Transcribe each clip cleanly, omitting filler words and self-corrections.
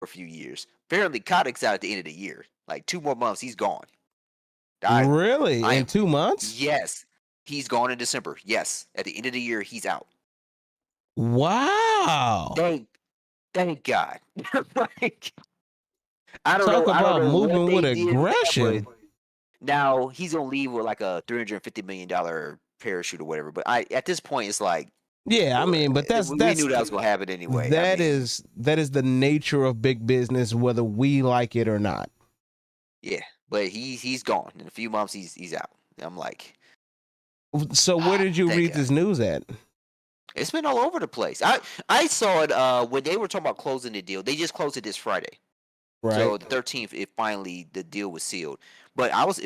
a few years. Apparently, Kodak's out at the end of the year. Like 2 more months, he's gone. Really? I In am 2 months? yes, he's gone in December. Yes, at the end of the year, he's out. Wow. Thank thank God. Like Talk I don't about know what moving with they did with that, but aggression. now he's gonna leave with like a $350 million parachute or whatever. But at this point, it's like Yeah, I mean, but we knew that was gonna happen anyway. I mean, that is the nature of big business, whether we like it or not. yeah, but he's gone in a few months. He's out. I'm like, So where did you thank read God. this news at? It's been all over the place. I saw it when they were talking about closing the deal. They just closed it this Friday. Right. So the 13th, it finally the deal was sealed. But I was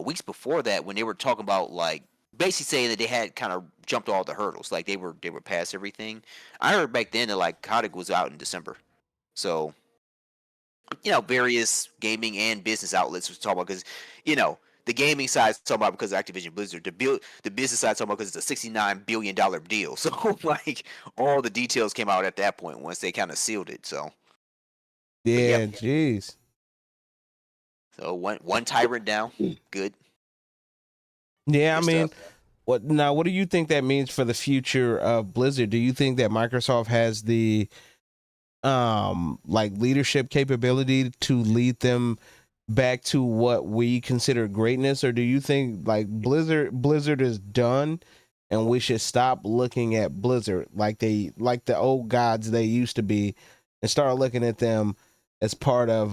weeks before that when they were talking about like basically saying that they had kind of jumped all the hurdles, like they were past everything. I heard back then that like Kotick was out in December. So various gaming and business outlets was talking about because the gaming side's talking about because of Activision Blizzard. The business side talking about because it's a $69 billion deal. So like all the details came out at that point once they kind of sealed it. So, but Yeah, yep. jeez. So one tyrant down. Good. Yeah, I Good mean, stuff. what do you think that means for the future of Blizzard? Do you think that Microsoft has the like leadership capability to lead them back to what we consider greatness, or do you think like Blizzard is done and we should stop looking at Blizzard like the old gods they used to be and start looking at them as part of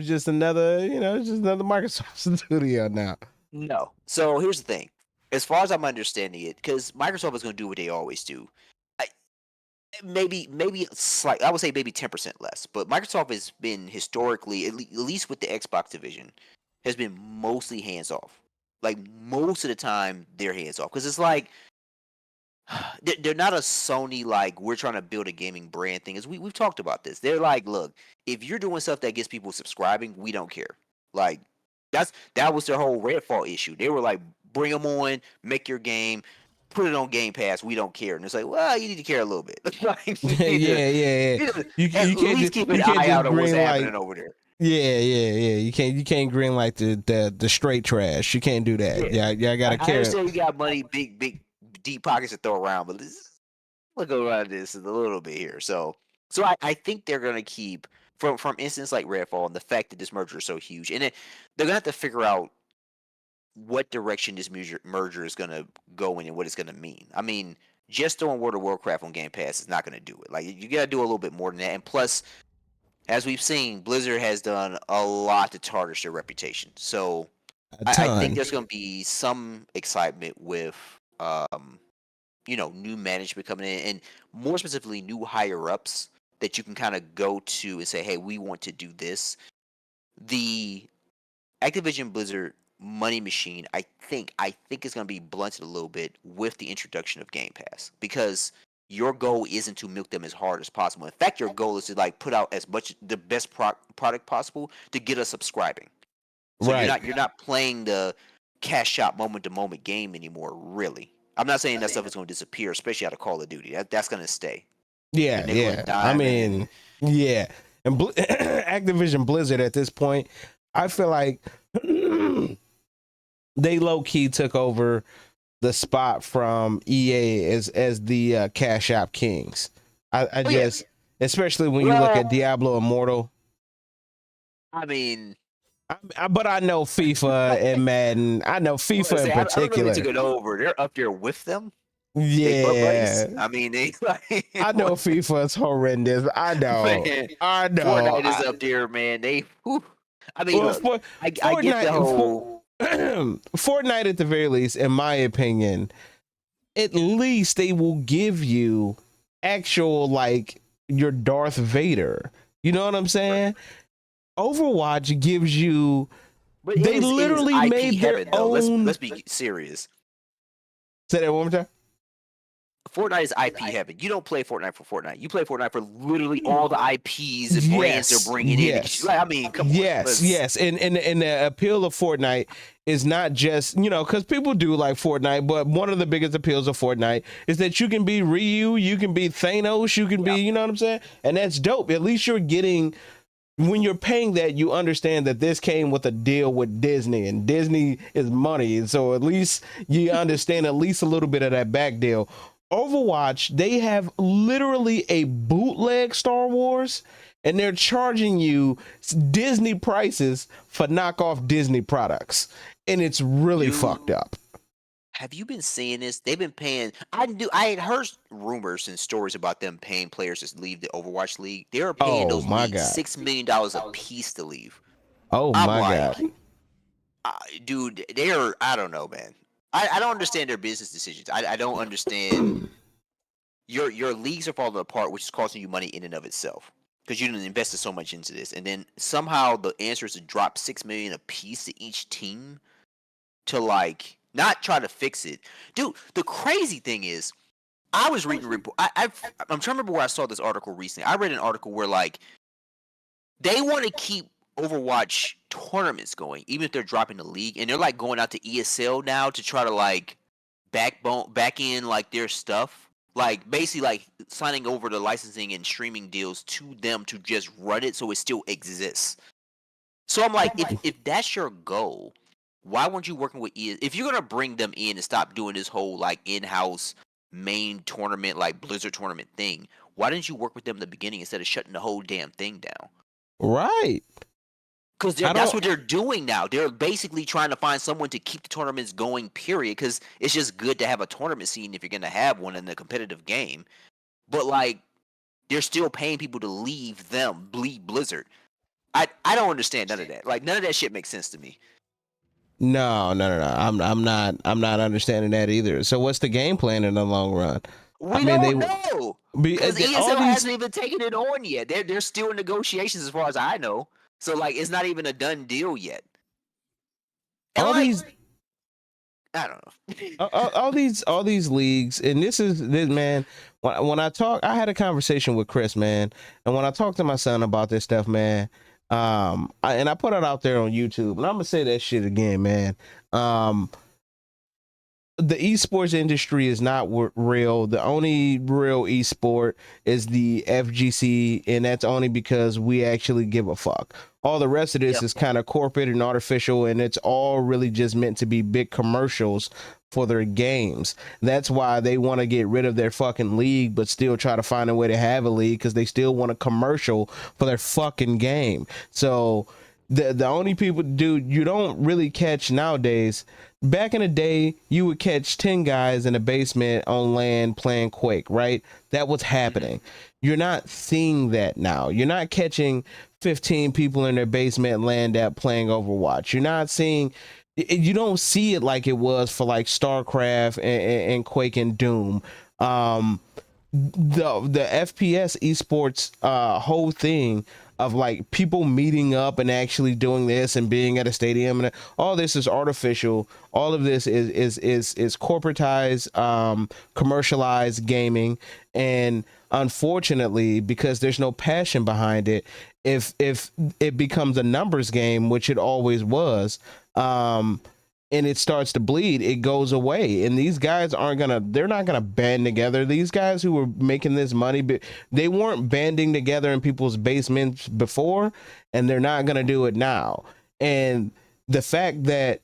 just another, just another Microsoft studio now? No. So here's the thing. As far as I'm understanding it, because Microsoft is going to do what they always do. I, maybe slight. I would say maybe 10% less. But Microsoft has been historically, at least with the Xbox division, has been mostly hands off. Like most of the time, they're hands off because it's like they're not a Sony like we're trying to build a gaming brand thing. As we've talked about this, they're like, look, if you're doing stuff that gets people subscribing, we don't care. Like that was their whole Redfall issue. They were like, bring them on, make your game, put it on Game Pass. We don't care. And it's like, well, you need to care a little bit. Like you need to, Yeah. you need to at You can't least keep an you can't eye just out on what's green happening like. over there. Yeah. You can't green like the straight trash. You can't do that. Yeah, Yeah, I gotta I care. understand you got money, big deep pockets to throw around, but look around this a little bit here. So I think they're gonna keep from instance like Redfall and the fact that this merger is so huge, and they're gonna have to figure out what direction this merger is gonna go in and what it's gonna mean. I mean, just throwing World of Warcraft on Game Pass is not gonna do it. Like you gotta do a little bit more than that. And plus, as we've seen, Blizzard has done a lot to tarnish their reputation. So A I think ton. there's gonna be some excitement with new management coming in, and more specifically, new higher ups that you can kind of go to and say, "Hey, we want to do this." The Activision Blizzard money machine, I think is going to be blunted a little bit with the introduction of Game Pass because your goal isn't to milk them as hard as possible. In fact, your goal is to like put out as much the best product possible to get us subscribing. So Right. you're not playing the cash shop moment to moment game anymore. Really, I'm not saying that stuff is going to disappear, especially out of Call of Duty. That's going to stay. The nickel and Yeah. I diamond and mean, yeah. And Activision Blizzard at this point, I feel like they low key took over the spot from EA as the cash app kings. I oh yeah. just, especially when you look Well, at Diablo Immortal. I mean, But I know FIFA and Madden. I know I FIFA in say I don't know if they particular. took it over. They're up there with them. They butt buddies. Yeah, I mean, they like I know FIFA is horrendous. I know. man. I know. Fortnite is up there, man. They. Whew. I mean, Well, look, for I get the whole. Fortnite at the very least, in my opinion, at least they will give you actual like your Darth Vader. You know what I'm saying? Overwatch gives you. But They it is literally IP made their heaven though. own. Let's be serious. Say that one more time. Fortnite is IP heaven. You don't play Fortnite for Fortnite. You play Fortnite for literally all the IPs and brands they're Yes, bringing in. yes, Like, I mean, come on. yes, Let's. yes. And the appeal of Fortnite is not just, because people do like Fortnite, but one of the biggest appeals of Fortnite is that you can be Ryu, you can be Thanos, you can be, Yep. you know what I'm saying? And that's dope. At least you're getting, when you're paying that, you understand that this came with a deal with Disney, and Disney is money. And so at least you understand at least a little bit of that back deal. Overwatch, they have literally a bootleg Star Wars, and they're charging you Disney prices for knockoff Disney products. And it's really Dude, fucked up. have you been seeing this? They've been paying. I had heard rumors and stories about them paying players to leave the Overwatch League. They are paying Oh those my leagues God. $6 million a piece to leave. Oh I'm my like, God. dude, they're. I don't know, man. I don't understand their business decisions. I don't understand. Your leagues are falling apart, which is costing you money in and of itself because you didn't invested so much into this, and then somehow the answer is to drop $6 million a piece to each team to like not try to fix it, dude. The crazy thing is, I was reading a report. I'm trying to remember where I saw this article recently. I read an article where like they want to keep Overwatch tournaments going, even if they're dropping the league, and they're like going out to ESL now to try to like back in like their stuff, like basically like signing over the licensing and streaming deals to them to just run it so it still exists. So I'm like, if that's your goal, why weren't you working with EA? If you're gonna bring them in and stop doing this whole like in-house main tournament like Blizzard tournament thing, why didn't you work with them in the beginning instead of shutting the whole damn thing down? Right. Because I that's don't. what they're doing now. They're basically trying to find someone to keep the tournaments going, period. Because it's just good to have a tournament scene if you're going to have one in a competitive game. But, like, they're still paying people to leave them, leave Blizzard. I don't understand none of that. Like, none of that shit makes sense to me. No, no, no, no. I'm not understanding that either. So what's the game plan in the long run? I We mean, they don't know. be Because all ESL these hasn't even taken it on yet. They're still in negotiations as far as I know. So, like, it's not even a done deal yet. And, all like, these I don't know. all these leagues, and this is this man. When I talk, I had a conversation with Chris, man, and when I talked to my son about this stuff, man, and I put it out there on YouTube, and I'm gonna say that shit again, man. The esports industry is not real. The only real esport is the FGC, and that's only because we actually give a fuck. All the rest of this Yep. is kind of corporate and artificial, and it's all really just meant to be big commercials for their games. That's why they want to get rid of their fucking league, but still try to find a way to have a league because they still want a commercial for their fucking game. So the only people, dude, you don't really catch nowadays. Back in the day, you would catch 10 guys in a basement on land playing Quake, right? That was happening. You're not seeing that now. You're not catching 15 people in their basement land app playing Overwatch. You're not seeing, you don't see it like it was for like StarCraft and Quake and Doom. The FPS esports whole thing of like people meeting up and actually doing this and being at a stadium, and all this is artificial. All of this is corporatized, commercialized gaming, and unfortunately, because there's no passion behind it, if it becomes a numbers game, which it always was, and it starts to bleed, it goes away. And these guys they're not gonna band together. These guys who were making this money, but they weren't banding together in people's basements before, and they're not gonna do it now. And the fact that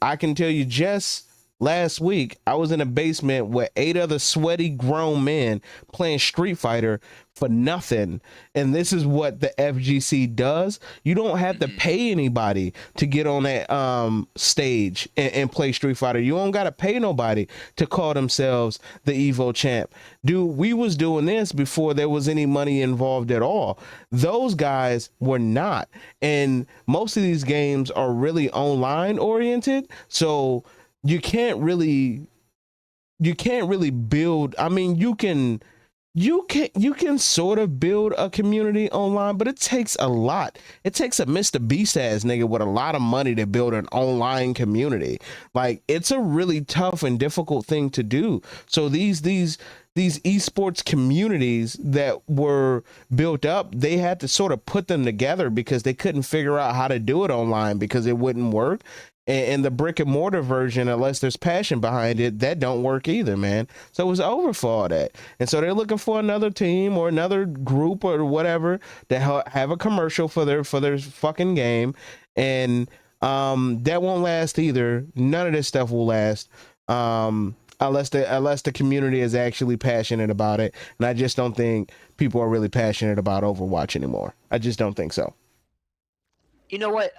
I can tell you, just last week, I was in a basement with 8 other sweaty grown men playing Street Fighter for nothing. And this is what the FGC does. You don't have to pay anybody to get on that stage and play Street Fighter. You don't got to pay nobody to call themselves the Evo champ. Dude, we was doing this before there was any money involved at all. Those guys were not. And most of these games are really online oriented. So you can't really build. I mean, you can you can sort of build a community online, but it takes a lot. It takes a Mr. Beast ass nigga with a lot of money to build an online community. Like, it's a really tough and difficult thing to do. So these esports communities that were built up, they had to sort of put them together because they couldn't figure out how to do it online because it wouldn't work. And the brick and mortar version, unless there's passion behind it, that don't work either, man. So it was over for all that. And so they're looking for another team or another group or whatever to have a commercial for their fucking game. And that won't last either. None of this stuff will last. Unless the community is actually passionate about it. And I just don't think people are really passionate about Overwatch anymore. I just don't think so. You know what?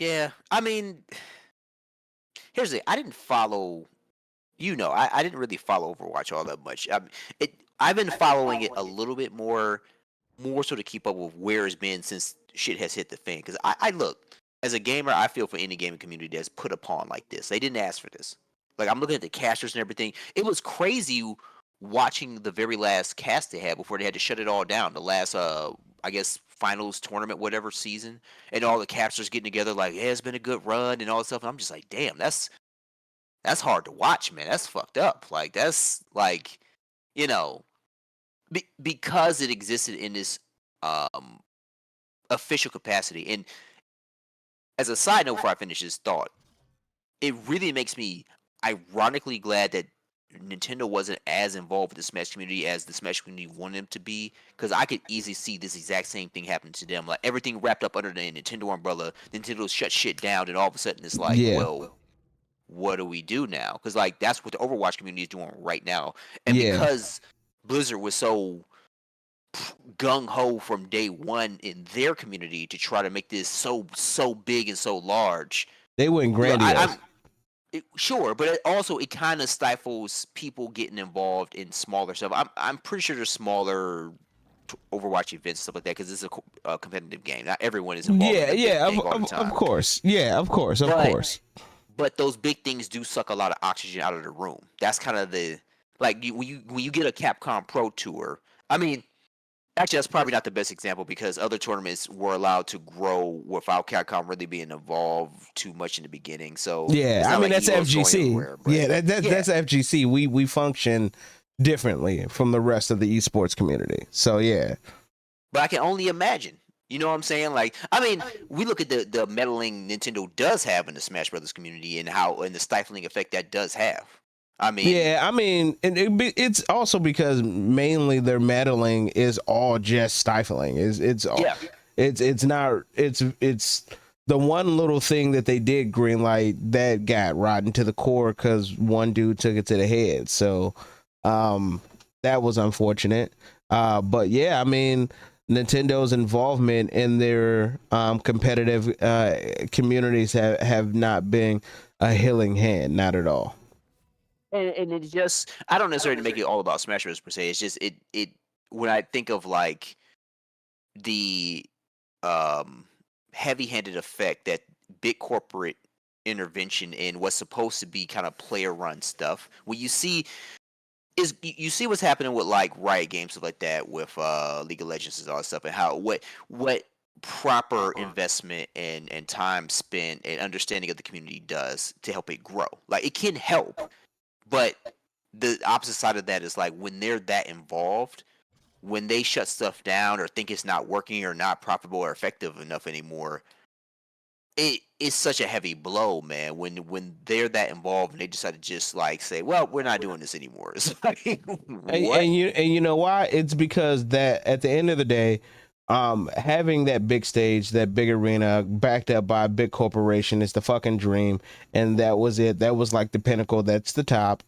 Yeah. I mean, here's the thing. I didn't follow. I didn't really follow Overwatch all that much. I've been following it a little bit more so to keep up with where it's been since shit has hit the fan. Because I look, as a gamer, I feel for any gaming community that's put upon like this. They didn't ask for this. Like, I'm looking at the casters and everything. It was crazy watching the very last cast they had before they had to shut it all down. The last, I guess, finals tournament, whatever season, and all the casters getting together like, yeah, it's been a good run and all that stuff. And I'm just like, damn, that's hard to watch, man. That's fucked up. Like, that's like, you know, because it existed in this um official capacity. And as a side note, before I finish this thought, it really makes me ironically glad that Nintendo wasn't as involved with the Smash community as the Smash community wanted them to be, because I could easily see this exact same thing happen to them. Like, everything wrapped up under the Nintendo umbrella, Nintendo shut shit down, and all of a sudden it's like, Yeah. well, what do we do now? Because like that's what the Overwatch community is doing right now, and Yeah. because Blizzard was so gung ho from day one in their community to try to make this so big and so large. They went Look, grandiose. sure, but it kind of stifles people getting involved in smaller stuff. I'm pretty sure there's smaller Overwatch events, stuff like that, because it's a competitive game. Not everyone is involved in Yeah, a big yeah, thing all the of time. course. Yeah, of course, of But course. but those big things do suck a lot of oxygen out of the room. That's kind of the like when you get a Capcom Pro Tour. I mean, actually, that's probably not the best example because other tournaments were allowed to grow without Capcom really being involved too much in the beginning. So Yeah, it's I not mean like that's Elo's going FGC. everywhere. But Yeah, yeah, that's FGC. We function differently from the rest of the esports community. So yeah. but I can only imagine. You know what I'm saying? Like, I mean, we look at the meddling Nintendo does have in the Smash Brothers community and the stifling effect that does have. I mean, Yeah, I mean, it's also because mainly their meddling is all just stifling. yeah, It's not it's the one little thing that they did greenlight that got rotten to the core because one dude took it to the head. So that was unfortunate. But yeah, I mean, Nintendo's involvement in their competitive communities have not been a healing hand, not at all. and it's just I don't necessarily make it all about Smash Bros per se. It's just it when I think of like the um heavy-handed effect that big corporate intervention in what's supposed to be kind of player-run stuff. When you see what's happening with like Riot Games, stuff like that, with League of Legends and all that stuff, and how what proper investment and time spent and understanding of the community does to help it grow. Like, it can help, but the opposite side of that is like when they're that involved, when they shut stuff down or think it's not working or not profitable or effective enough anymore, it's such a heavy blow, man. When they're that involved and they decide to just like say, "Well, we're not doing this anymore." It's like, what? And you know why? It's because that at the end of the day, having that big stage, that big arena backed up by a big corporation is the fucking dream. And that was it. That was like the pinnacle. That's the top.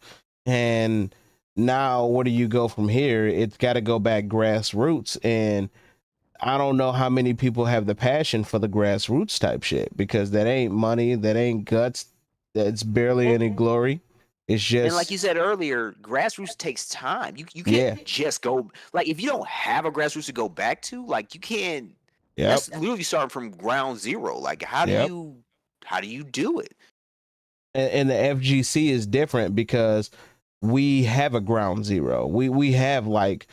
And now where do you go from here? It's got to go back grassroots. And I don't know how many people have the passion for the grassroots type shit because that ain't money, that ain't guts, that's barely And, any glory. It's and like just you said earlier, grassroots takes time. You can't yeah. just go like if you don't have a grassroots to go back to, like you can't. Yep. That's literally starting from ground zero. Like Yep. how do you do it? And the FGC is different because we have a ground zero. We have like,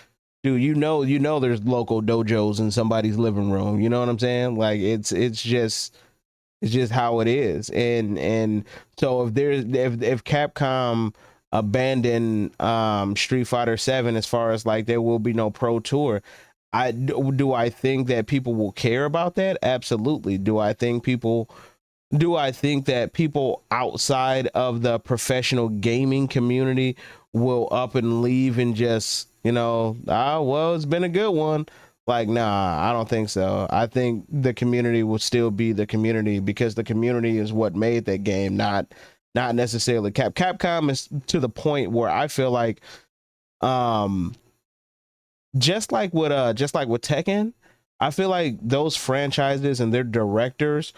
dude, there's local dojos in somebody's living room. You know what I'm saying? Like it's just how it is. And so if Capcom abandon Street Fighter 7 as far as like there will be no pro tour, do I think that people will care about that? Absolutely. Do I think that people outside of the professional gaming community will up and leave and just, well, it's been a good one? Like, nah, I don't think so. I think the community will still be the community because the community is what made that game, not necessarily Capcom is to the point where I feel like, um, just like with Tekken, I feel like those franchises and their directors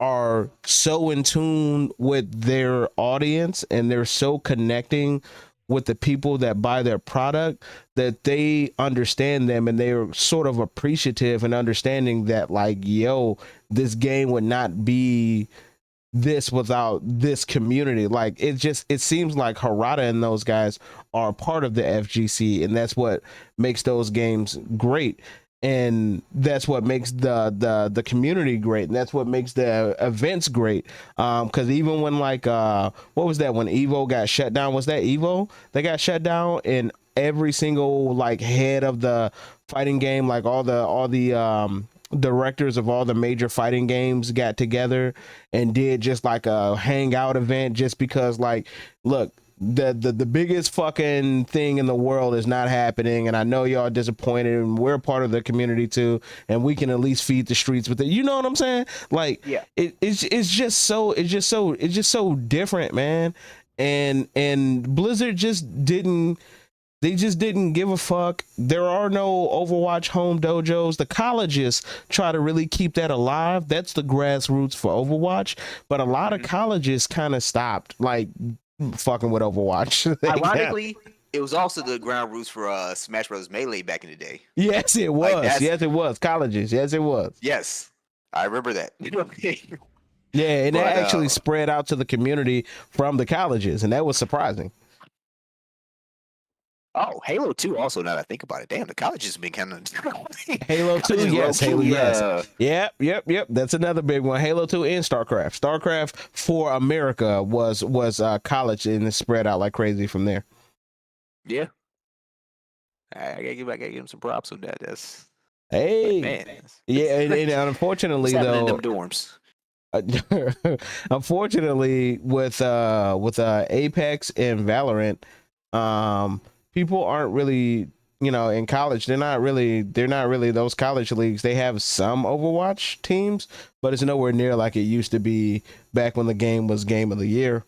are so in tune with their audience and they're so connecting with the people that buy their product that they understand them and they're sort of appreciative and understanding that like, yo, this game would not be this without this community. Like it seems like Harada and those guys are part of the FGC, and that's what makes those games great. And that's what makes the community great, and that's what makes the events great. Because even when like what was that when Evo got shut down? Was that Evo that got shut down? And every single like head of the fighting game, like all the directors of all the major fighting games got together and did just like a hangout event just because like, look, the biggest fucking thing in the world is not happening, and I know y'all are disappointed, and we're part of the community too, and we can at least feed the streets with it. You know what I'm saying? Like, Yeah. it's just so different, man. And Blizzard just didn't. They just didn't give a fuck. There are no Overwatch home dojos. The colleges try to really keep that alive. That's the grassroots for Overwatch. But a lot of colleges kind of stopped like fucking with Overwatch. Ironically, it was also the ground roots for Smash Bros. Melee back in the day. Yes, it was. Like, yes, it was. Colleges. Yes, it was. Yes, I remember that. Yeah, and But, that actually spread out to the community from the colleges, and that was surprising. Oh, Halo 2 also, now that I think about it. Damn, the college has been kind of... Halo 2, yes. Halo, yes. Yep. That's another big one. Halo 2 and StarCraft. StarCraft for America was college, and it spread out like crazy from there. Yeah. I gotta give him some props on that. That's... Hey. Man. Yeah, and unfortunately, though... in them dorms? Unfortunately, with Apex and Valorant, people aren't really, in college, they're not really those college leagues. They have some Overwatch teams, but it's nowhere near like it used to be back when the game was game of the year.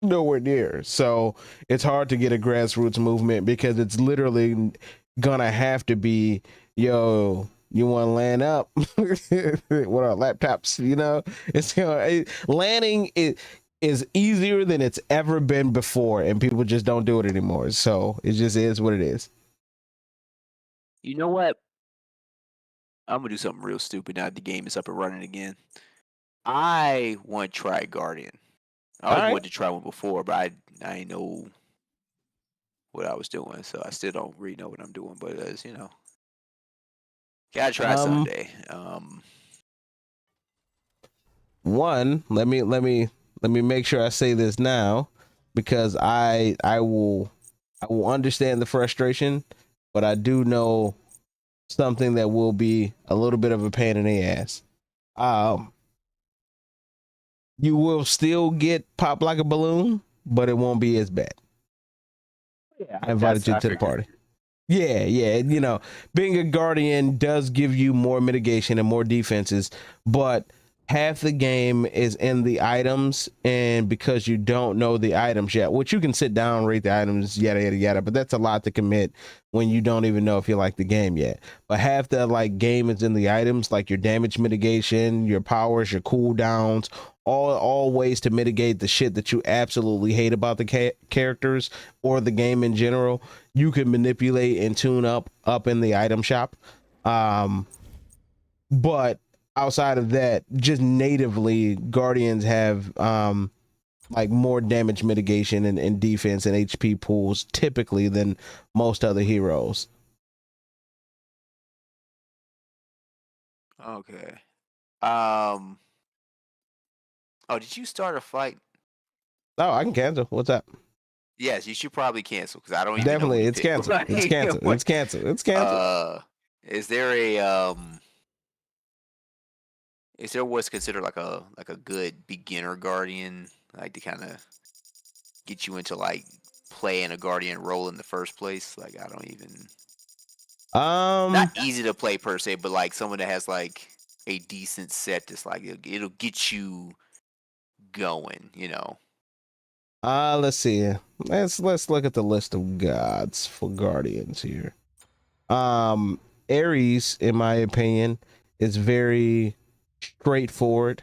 Nowhere near. So it's hard to get a grassroots movement because it's literally gonna have to be, yo, you want to land up? What are laptops? It's landing is easier than it's ever been before, and people just don't do it anymore. So it just is what it is. You know what? I'm gonna do something real stupid now that the game is up and running again. I want to try Guardian. I always wanted to try one before, but I didn't know what I was doing, so I still don't really know what I'm doing. But as gotta try someday. One, let me make sure I say this now, because I will understand the frustration, but I do know something that will be a little bit of a pain in the ass. You will still get pop like a balloon, but it won't be as bad. Yeah, I invited you to the party. Yeah. Being a Guardian does give you more mitigation and more defenses, but half the game is in the items, and because you don't know the items yet, which you can sit down, rate the items, yada yada yada, but that's a lot to commit when you don't even know if you like the game yet. But half the game is in the items, like your damage mitigation, your powers, your cooldowns, all ways to mitigate the shit that you absolutely hate about the characters or the game in general. You can manipulate and tune up in the item shop. But outside of that, just natively, Guardians have like more damage mitigation and defense and HP pools typically than most other heroes. Okay. Um. Oh, did you start a fight? Oh, I can cancel. What's up? Yes, you should probably cancel because I don't even know who Definitely, you it's picked. canceled. It's canceled. What? It's canceled. It's canceled. Uh, is there a Is there what's considered like a good beginner guardian, like to kind of get you into like playing a guardian role in the first place? Like I don't even not Um, easy to play per se, but like someone that has like a decent set that's like it'll get you going, you know. let's see. Let's look at the list of gods for guardians here. Ares, in my opinion, is very straightforward.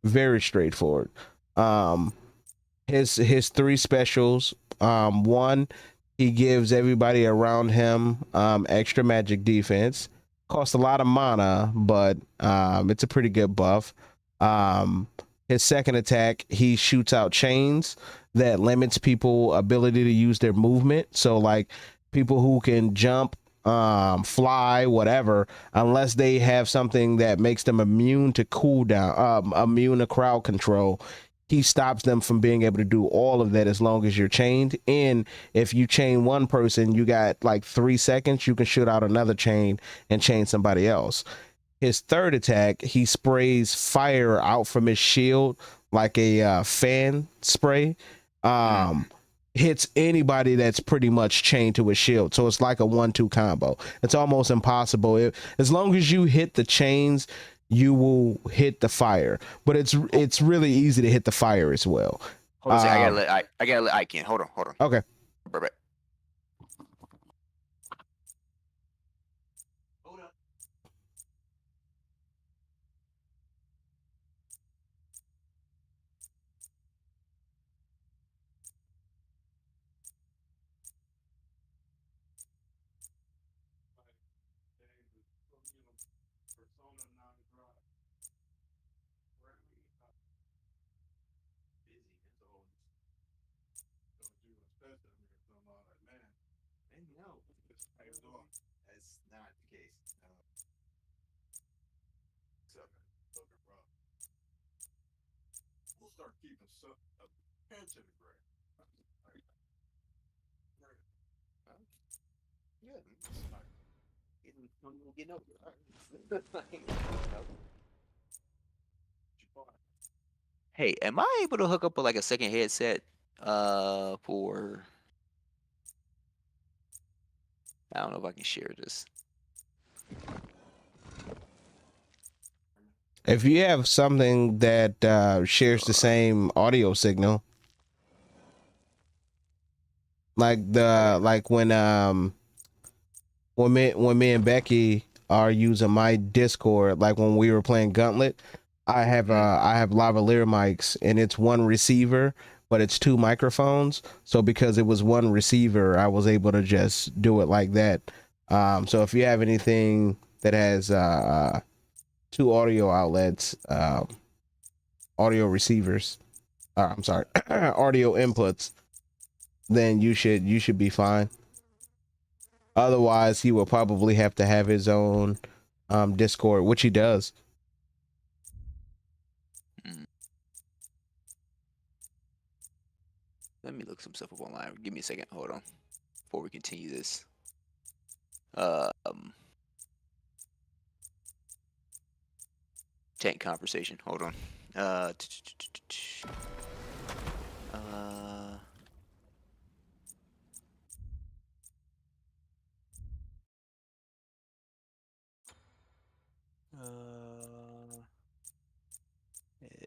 Very straightforward. Um, his three specials. One, he gives everybody around him extra magic defense. Costs a lot of mana, but it's a pretty good buff. Um, his second attack, he shoots out chains that limits people ability to use their movement. So like people who can jump, fly, whatever, unless they have something that makes them immune to cooldown, immune to crowd control, he stops them from being able to do all of that as long as you're chained. And if you chain one person, you got like 3 seconds, you can shoot out another chain and chain somebody else. His third attack, he sprays fire out from his shield like a fan spray. Um, Hits anybody that's pretty much chained to a shield. So it's like a 1-2 combo. It's almost impossible. As long as you hit the chains, you will hit the fire. But it's really easy to hit the fire as well. Hold on a second. I gotta let Ike in. Hold on. Okay. Right. That's not the case. We'll start keeping a pension grant. Yeah, getting over it. Hey, am I able to hook up with like a second headset? For I don't know if I can share this. If you have something that shares the same audio signal, Okay. like when me and Becky are using my Discord, like when we were playing Gauntlet, I have lavalier mics and it's one receiver, but it's two microphones. So because it was one receiver, I was able to just do it like that. So if you have anything that has two audio outlets, audio receivers, I'm sorry, audio inputs, then you should be fine. Otherwise, he will probably have to have his own Discord, which he does. Mm. Let me look some stuff up online. Give me a second. Hold on. Before we continue this. Um, Tank conversation. Hold on. Uh, uh, uh,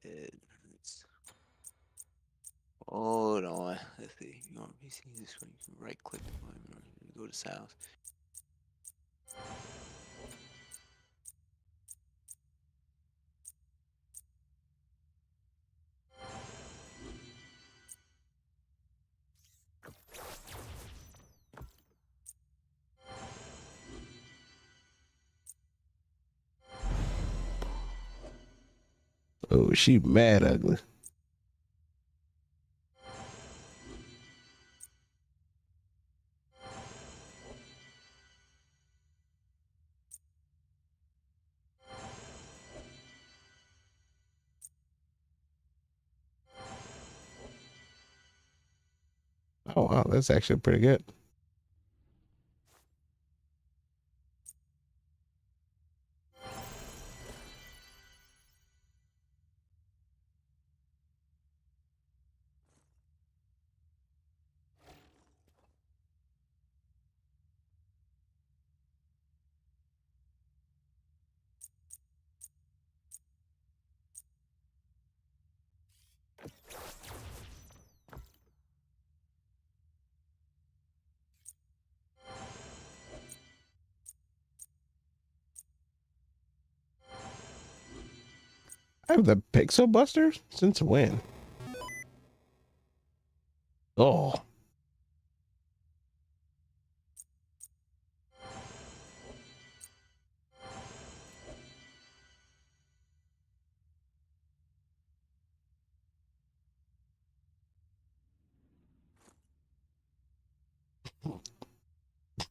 it's, hold on. Let's see. You want me to see this one? You can right click the button. Go to sounds. Oh, she mad ugly. Oh wow, that's actually pretty good. I have the Pixel Buster since when? Oh,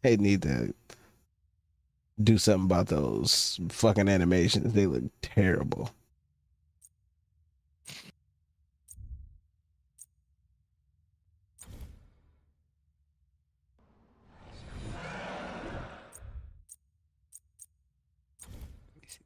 they need to do something about those fucking animations. They look terrible. Let me see.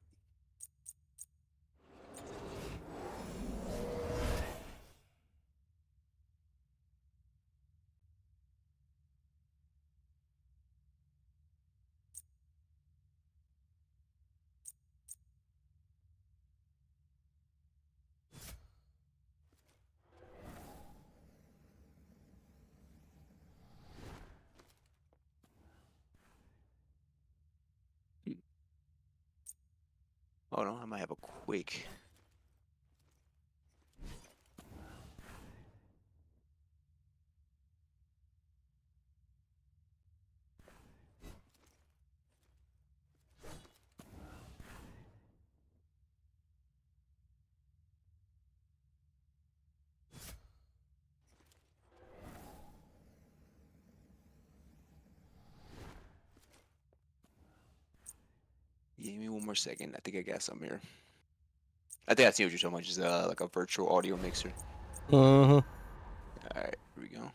Hmm. Hold on, I might have a quick. Yeah, give me one more second. I think I got something here. I think I see what you're talking about. Just like a virtual audio mixer. Uh-huh. All right, here we go.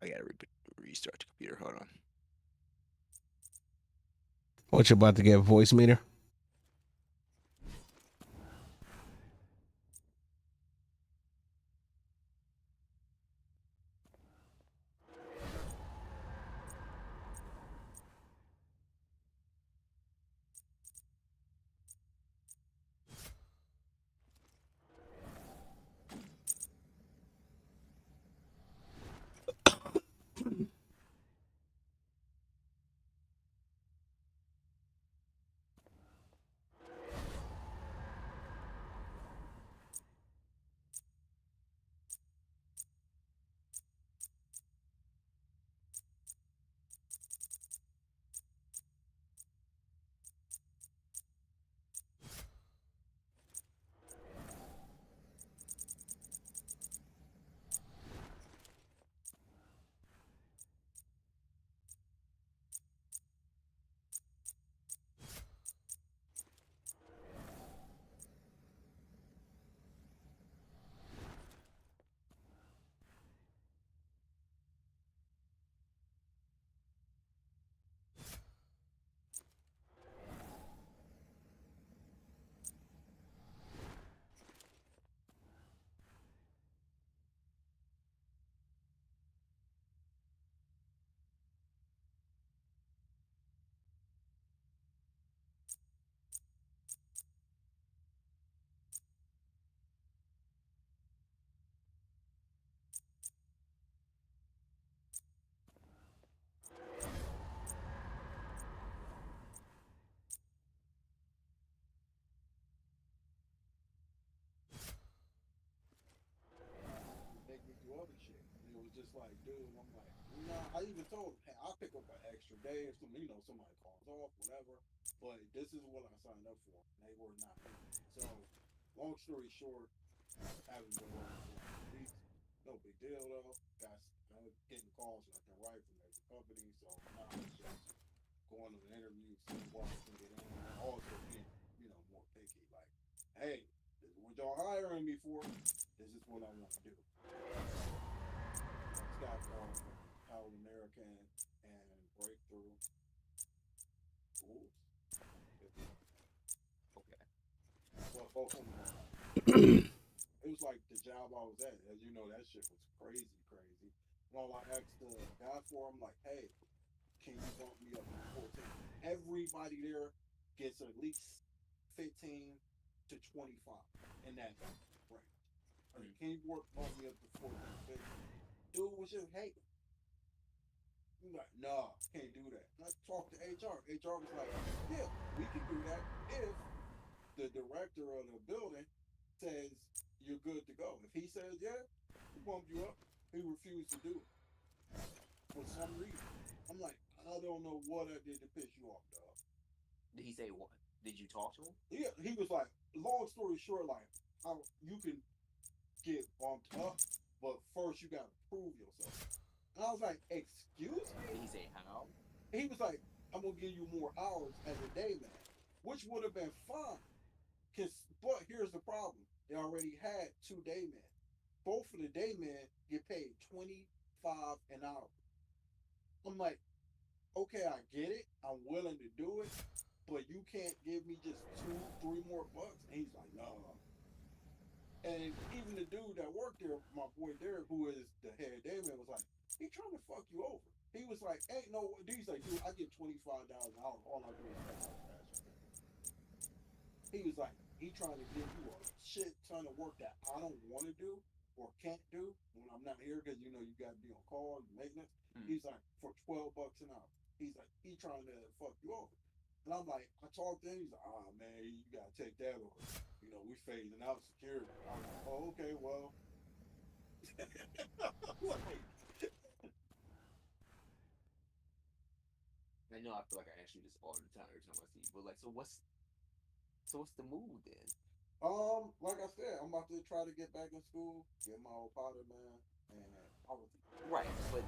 I gotta restart the computer. Hold on. What you about to get? Voice meter? Make me do other shit. And it was just like, dude, I'm like, nah, I even told him, hey, I'll pick up an extra day or something, somebody calls off, whatever. But this is what I signed up for. And they were not paying me. So, long story short, haven't been working for a few weeks. No big deal though. Got getting calls left and right from every company. So now it's just going to an interview, seeing what I can get in, and also being, more picky. Like, hey, this is what y'all hiring me for. This is what I want to do. Scott Paul from How American and Breakthrough Rules. Okay. Well, both of them. It was like the job I was at. As you know, that shit was crazy, crazy. Well, I asked the guy for him, like, hey, can you bump me up to 14? Everybody there gets at least 15 to 25 in that range. I mean, can you bump me up to 14, 15? Dude was just hating. I'm like, nah, can't do that. And I talked to HR. HR was like, yeah, we can do that if the director of the building says you're good to go. If he says yeah, we'll bump you up. He refused to do it for some reason. I'm like, I don't know what I did to piss you off, dog. Did he say what? Did you talk to him? Yeah, he was like, long story short, like, how you can get bumped up, but first you gotta prove yourself. And I was like, excuse Did me? he say how? He was like, I'm gonna give you more hours as a day man, which would have been fine. But here's the problem: they already had 2 day men. Both of the day men get paid 25 an hour. I'm like, okay, I get it. I'm willing to do it, but you can't give me just 2, 3 more bucks. And he's like, no. And even the dude that worked there, my boy Derek, who is the head day man, was like, he trying to fuck you over. He was like, ain't no. He's like, dude, I get $25 an hour. All I do is pay my cash. He was like, he trying to give you a shit ton of work that I don't want to do or can't do when I'm not here because you know you got to be on call and maintenance. He's like, for $12 an hour. He's like, he trying to fuck you over. And I'm like, I talked to him. He's like, oh man, you gotta take that or you know we phasing out security. I was like, oh okay, well, like, I know I feel like I ask you this all the time every time I see you, but like, so what's the move then? like I said, I'm about to try to get back in school, get my old powder man, and I was Right, but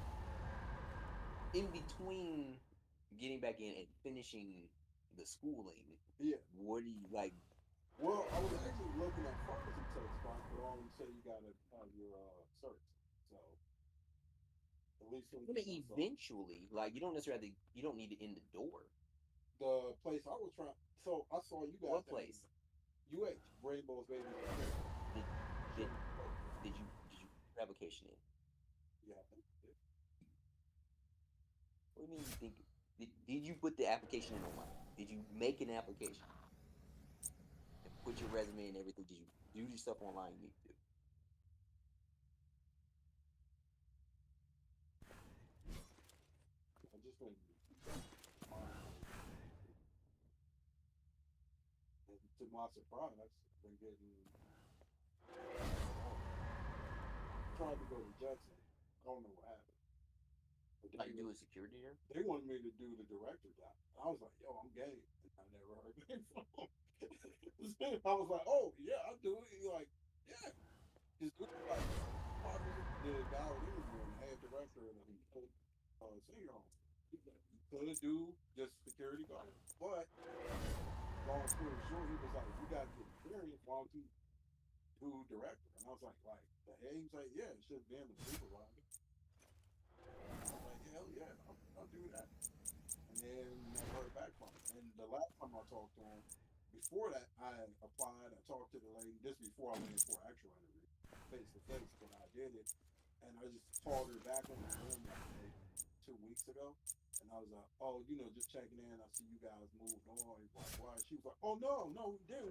in between getting back in and finishing the schooling, yeah. what do you like? Well, I was actually looking at pharmacy tech spots, but all of them say you gotta have your certs. So at least it'll Gonna get my stuff. eventually, like, you don't necessarily you don't need it in the door. The place I was trying, so I saw you guys What had place? UH Rainbows Babies and Kids. Did did Showed me the post. did you put your application in? Yeah, I think it. What do you mean you think? Did you put the application in online? Did you make an application and put your resume and everything? Did you do your stuff online? You need to do. I just been monitoring, and to my surprise, I've been getting calls. Tried to go to Judson. I don't know what happened, but Like, do a security there? they wanted me to do the director job. I was like, yo, I'm game. And I never heard back from him. I was like, oh, yeah, I'll do it. He's like, yeah, just do it. Like, the guy I was interviewing, the head director of the senior home, he could do just security guard. But long story short, he was like, you got the experience. Why don't you do director? And I was like the head? He was like, yeah, it's just being the supervisor. I was like, hell yeah, I'll do that. And then never heard back from him. And the last time I talked to him, before that, I applied. I talked to the lady. This before I went in for an actual interview, face to face. But I did it, and I just called her back on the Zoom like maybe 2 weeks ago. And I was like, oh, you know, just checking in. I see you guys moved on. Like, why? She was like, oh no, we didn't.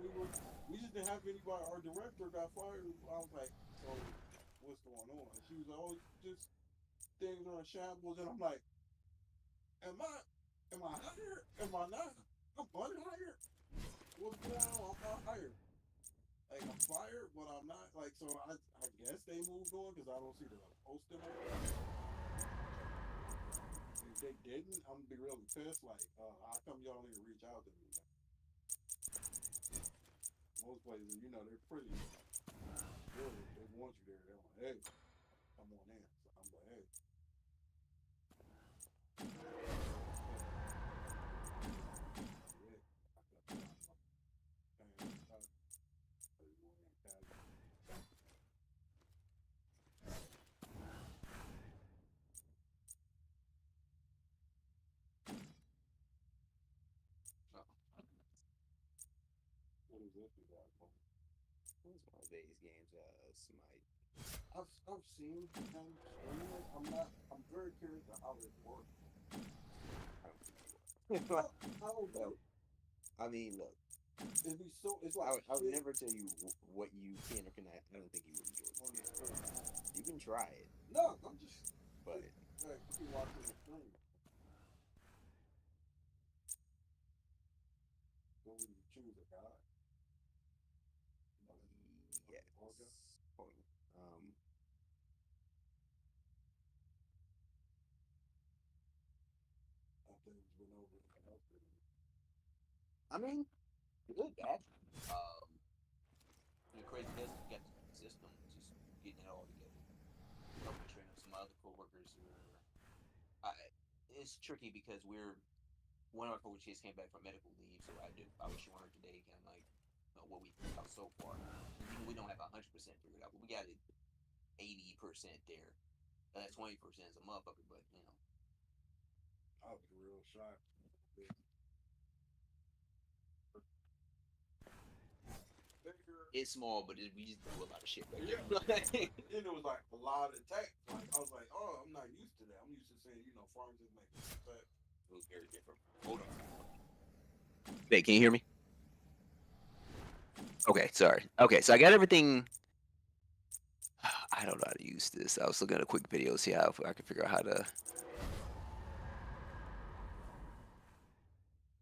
We just didn't have anybody. Our director got fired. I was like, so what's going on? And she was like, oh, just things are in shambles. And I'm like, am I am I hired? Am I not? I'm unhired. What's going on? I'm not hired. Like I'm fired, but I'm not. Like so, I guess they moved on because I don't see the posting up there. If they didn't, I'm gonna be really pissed. Like, how come y'all didn't reach out to me? Most places, you know, they're pretty good. If they want you there, they're like, hey, come on in. So I'm like, hey, yeah, I got this is like, What's one of these games? Smite. I've seen him stream it. I'm very curious to how it works. I don't think you How, are. how is Well, it? I mean, look, It'd be so. It's I like would shit never tell you what you can or cannot. I don't think you would enjoy on this the game. screen. You can try it, No, I'm just but like you watching the stream. So when you choose a guy, like, yes. okay, Hold on. I think it's been over the house. I mean, good bad. The crazy does you got the system, just getting it all together. Helping train up some other coworkers who are. It's tricky because one of our coaches just came back from medical leave, so I was showing her today, kind of like what we got so far. We don't have 100% figured out, but we got it 80% there. That 20% is a motherfucker, but I was real shocked. Bigger. it's small, but we just do a lot of shit right Yeah. there. Then it was like a lot of text. Like I was like, oh, I'm not used to that. I'm used to saying, farms just make text. It was very different. Hold on. Hey, can you hear me? Okay, sorry. Okay, so I got everything. I don't know how to use this. I was looking at a quick video, see how I can figure out how to.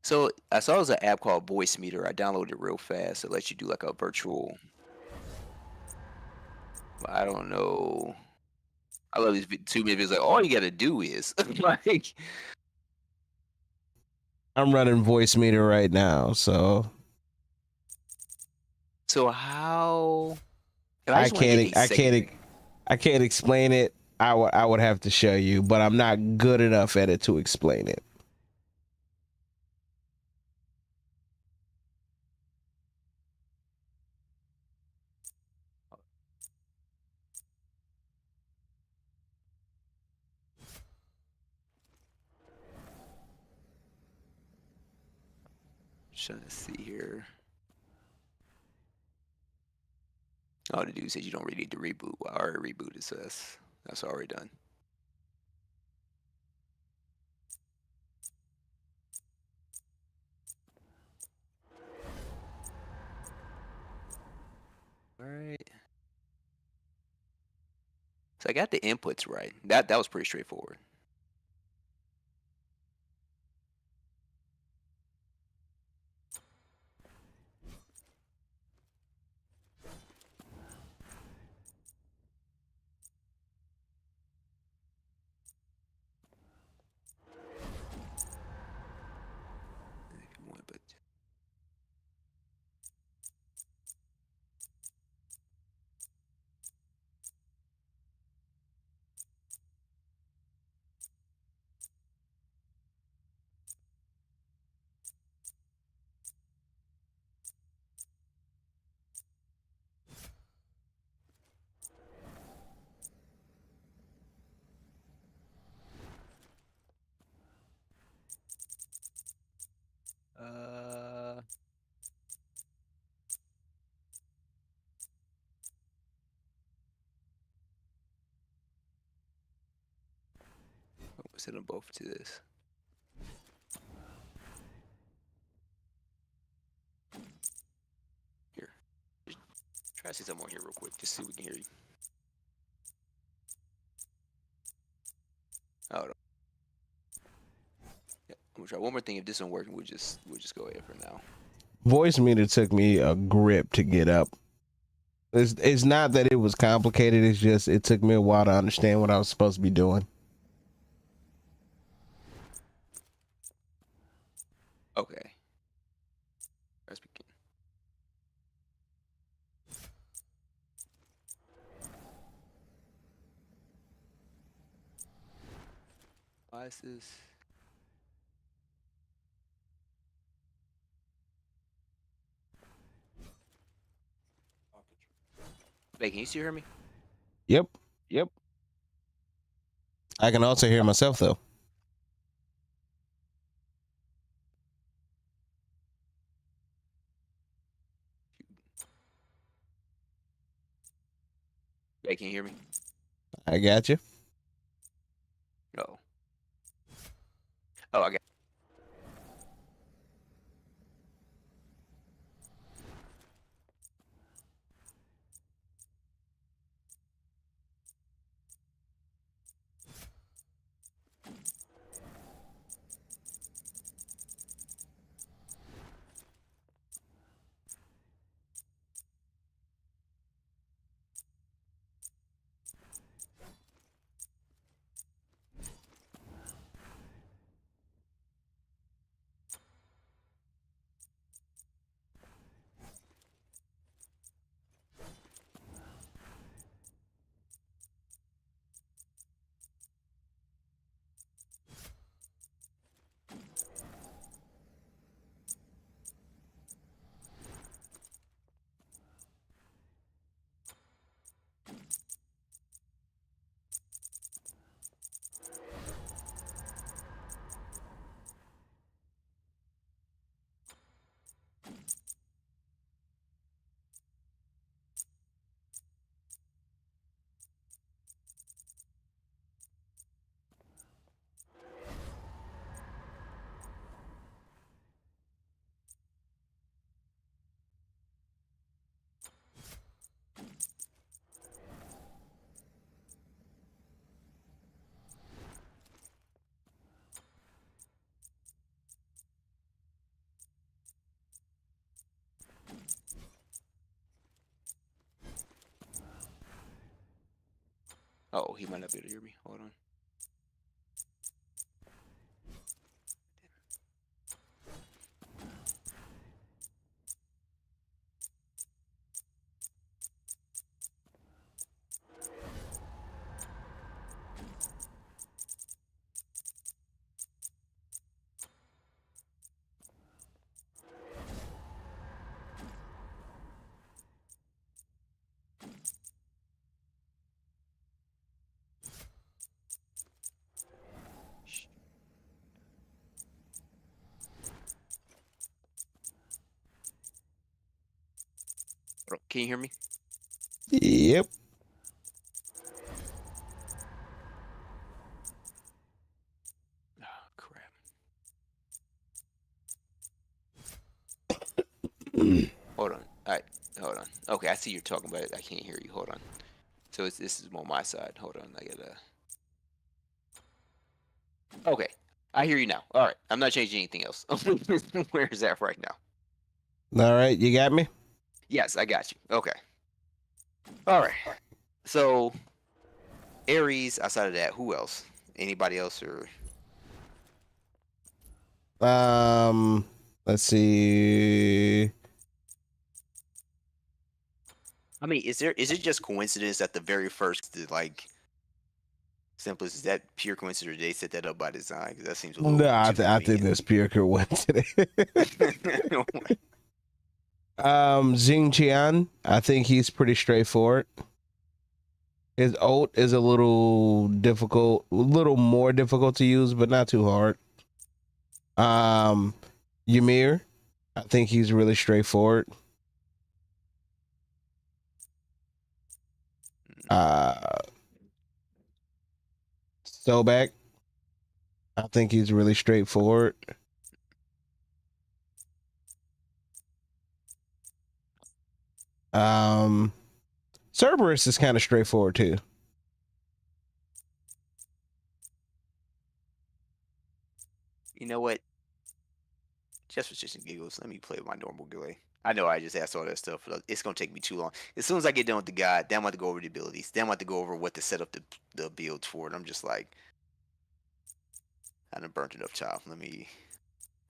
So I saw there's an app called Voice Meter. I downloaded it real fast. It lets you do like a virtual. I don't know. I love these 2 minute videos. Like all you got to do is like. I'm running voice meter right now, so So how? And I I just want to get can't a I second. can't I can't explain it. I would have to show you, but I'm not good enough at it to explain it. Trying to see here. Oh, the dude says you don't really need to reboot. Well, I already rebooted, so that's already done. All right. So I got the inputs right. That was pretty straightforward. If you want, but we'll set them both to this. Here, just try to see something on here real quick, just see if we can hear you. Oh, no. Yeah, I'm gonna try one more thing. If this isn't working, we'll just go ahead for now. Voice meter took me a grip to get up. It's not that it was complicated. It's just it took me a while to understand what I was supposed to be doing. Okay. Let's begin. Why is this? Hey, can you still hear me? Yep. I can also hear myself though. you hear me? I got you. Oh. Oh, I got. Oh, he might not be able to hear me. Hold on. Shh. Hold on. Can you hear me? Yep. Oh, crap. Hold on. All right. Hold on. Okay, I see you're talking, but I can't hear you. Hold on. So this is on my side. Hold on. I gotta. Okay. I hear you now. All right. I'm not changing anything else. Where is that right now? All right, you got me. Yes, I got you. Okay. All right. So Aries. Outside of that, who else? Anybody else or? Let's see. I mean, is it just coincidence that the very first like simplest is that pure coincidence? Or they set that up by design? Because that seems a little No, too I think convenient. that's pure coincidence. Xing Qian, I think he's pretty straightforward. His ult is a little difficult, a little more difficult to use, but not too hard. Ymir, I think he's really straightforward. Sobek, I think he's really straightforward. Cerberus is kind of straightforward too. You know what? Just for shits and giggles, let me play with my normal guy. I know I just asked all that stuff, but it's gonna take me too long. As soon as I get done with the guide, then I'm about to go over the abilities. Then I'm about to go over what to set up the builds for, and I'm just like, I done burnt enough time. Let me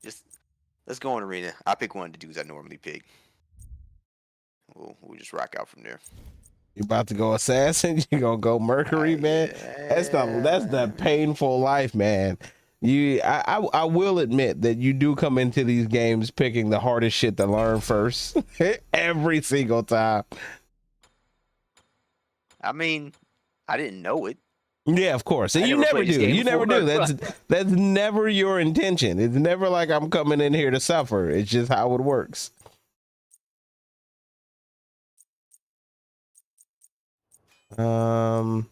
just let's go on arena. I'll pick one of the dudes I normally pick. We'll just rock out from there. You about to go assassin? You gonna go Mercury, man? That's the painful life, man. I will admit that you do come into these games picking the hardest shit to learn first every single time. I mean, I didn't know it. Yeah, of course. And I you never never played this do. game You never do. before. That's never your intention. It's never like I'm coming in here to suffer. It's just how it works. I'm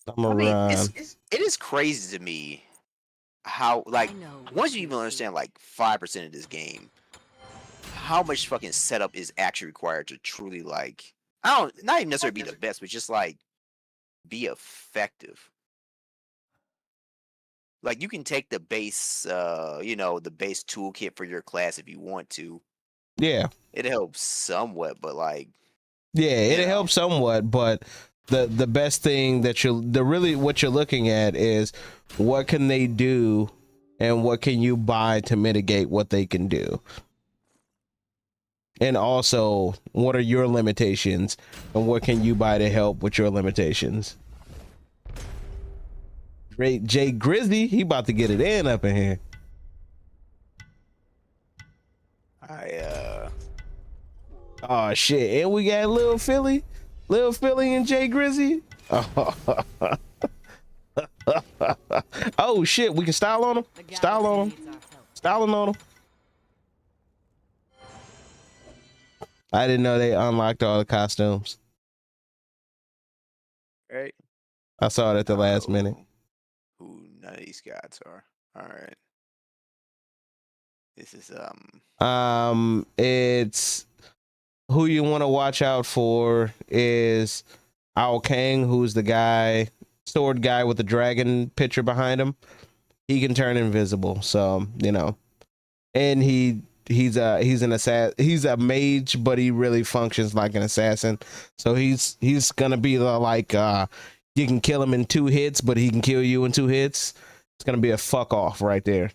I gonna mean, run. it is crazy to me how like I know what once you you even see. understand like 5% of this game, how much fucking setup is actually required to truly like I don't not even necessarily be the best, but just like be effective. Like you can take the base the base toolkit for your class if you want to. Yeah, It helps somewhat, but like, yeah, you it know. helps somewhat, but the best thing that what you're looking at is what can they do, and what can you buy to mitigate what they can do, and also what are your limitations, and what can you buy to help with your limitations. Great Jay Grizzly, he about to get it in up in here. Oh shit, and we got Lil Philly and Jay Grizzly. Oh shit, we can style on him. The Style galaxy on him. needs our help. Styling on him. I didn't know they unlocked all the costumes. Right? I saw it at the last minute. Who none of these gods are. Alright. This is It's who you want to watch out for is Ao Kang, who's the guy, sword guy with the dragon picture behind him. He can turn invisible, so and he's an assassin. He's a mage, but he really functions like an assassin. So he's gonna be like you can kill him in 2 hits, but he can kill you in 2 hits. It's gonna be a fuck off right there.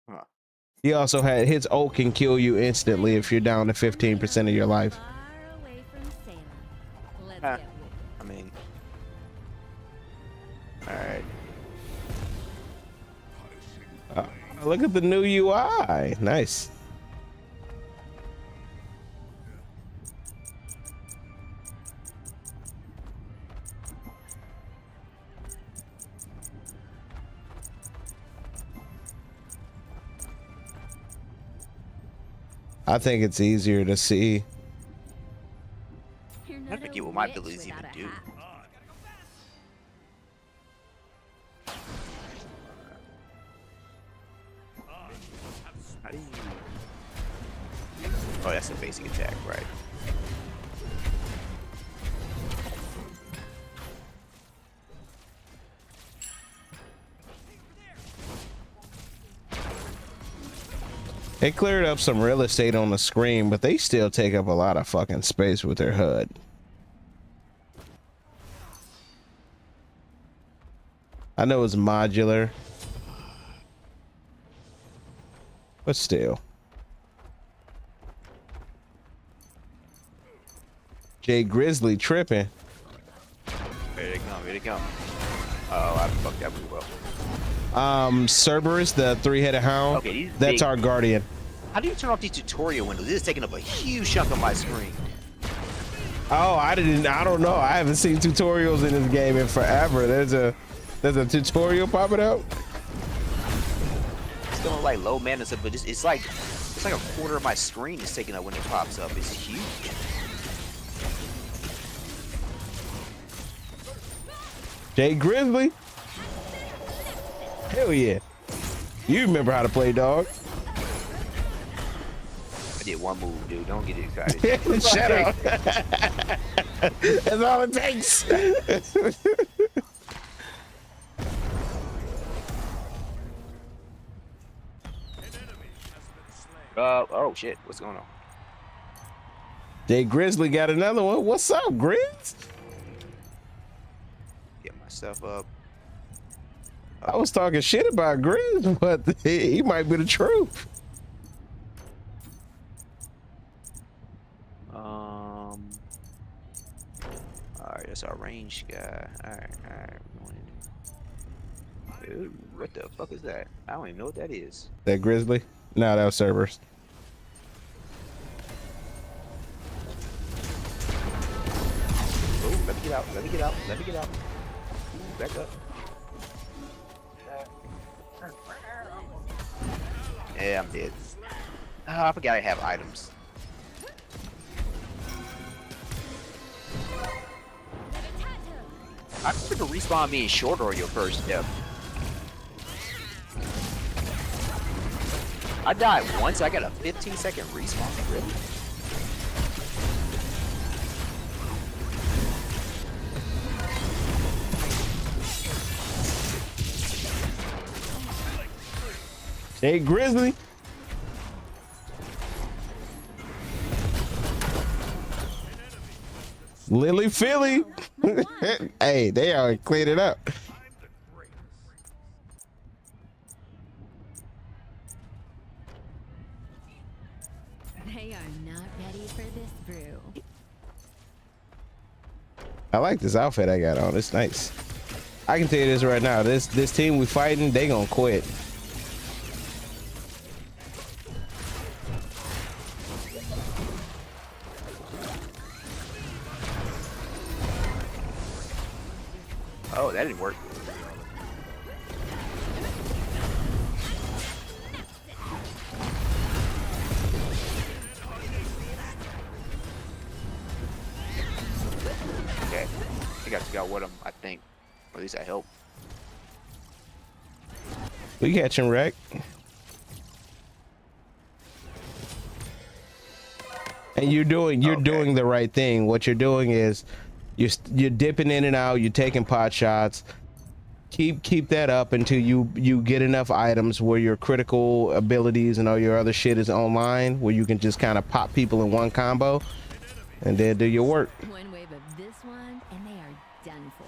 Huh. He also had his ult can kill you instantly if you're down to 15% of your life. Far away from Salem. Let's Ah. get with it. I mean alright. Look at the new UI. Nice. I think it's easier to see. You're I not forget a what my witch abilities even without a do. hat. How do you Oh, that's a basic attack, right? They cleared up some real estate on the screen, but they still take up a lot of fucking space with their HUD. I know it's modular, but still. Jay Grizzly tripping. Here they come, here they come. Oh, I fucked that move up. Cerberus, the 3-headed hound. Okay, these that's big- our guardian. How do you turn off these tutorial windows? This is taking up a huge chunk of my screen. Oh, I don't know. I haven't seen tutorials in this game in forever. There's a tutorial popping up. It's going like low mana stuff, but it's like a quarter of my screen is taking up when it pops up. It's huge. Jay Grizzly. Hell yeah. You remember how to play, dog. I did one move, dude. Don't get excited. Shut up. That's all it takes. Oh shit, what's going on? Jay Grizzly got another one. What's up, Grizz? Get my stuff up. I was talking shit about Grizz, but he might be the truth. Alright, that's our range guy. Alright. Dude, what the fuck is that? I don't even know what that is. That Grizzly? No, that was Cerberus. Oh, let me get out. Let me get out. Let me get out. Ooh, back up. Yeah, I'm dead. I forgot I have items. I think the respawn being shorter on your first step. I died once, I got a 15-second respawn? Really? Hey, Grizzly. Lily Philly. Hey, they already cleared it up. They are not ready for this brew. I like this outfit I got on. It's nice. I can tell you this right now. This team we fighting, they gonna quit. Oh, that didn't work. Okay, I got to figure out what I think. Or at least I hope. We catching wreck. And you're doing the right thing. What you're doing is you're dipping in and out, you're taking pot shots. Keep that up until you get enough items where your critical abilities and all your other shit is online, where you can just kind of pop people in one combo and then do your work. One wave of this one, and they are done for.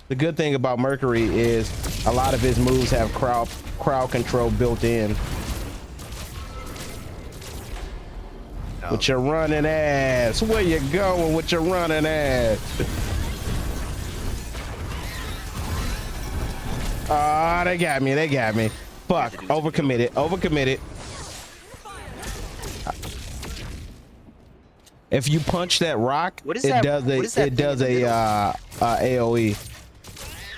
The good thing about Mercury is a lot of his moves have crowd control built in. With your running ass, where you going with your running ass? Ah, they got me. Fuck, overcommitted. If you punch that rock, What is it that- does what is that it thing does in the a AOE,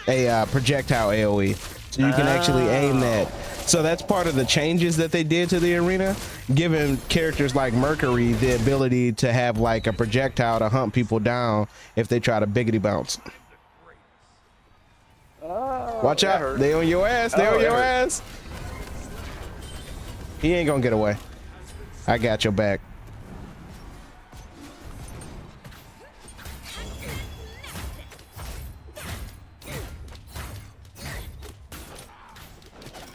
a projectile AOE, so you can actually aim that. So that's part of the changes that they did to the arena, giving characters like Mercury the ability to have like a projectile to hunt people down if they try to biggity bounce. Watch that out, hurt. they on your ass, they Oh, on that your hurt. ass. He ain't gonna get away. I got your back.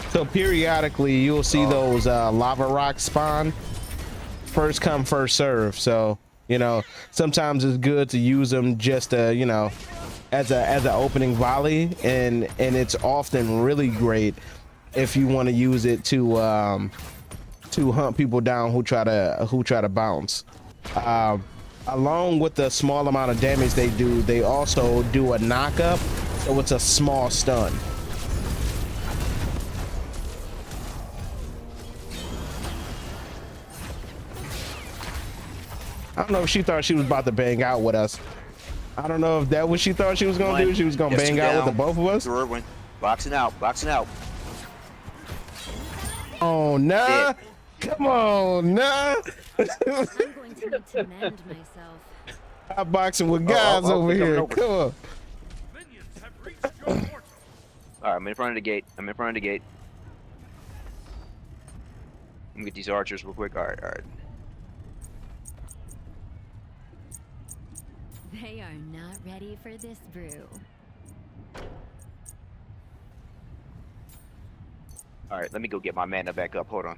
So periodically you'll see those lava rocks spawn. First come, first serve. So, you know, sometimes it's good to use them just you know, as an opening volley, and it's often really great if you want to use it to hunt people down who try to bounce. Along with the small amount of damage they do, they also do a knock up, so it's a small stun. I don't know if she thought she was about to bang out with us. I don't know if that what she thought she was gonna do. She was gonna bang out with the both of us. Third one. Boxing out. Oh nah, come on nah. I'm going to need to mend myself. I'm boxing with guys over coming here. over. Come on. Alright, I'm in front of the gate. Let me get these archers real quick. Alright. They are not ready for this brew. Alright, let me go get my mana back up. Hold on.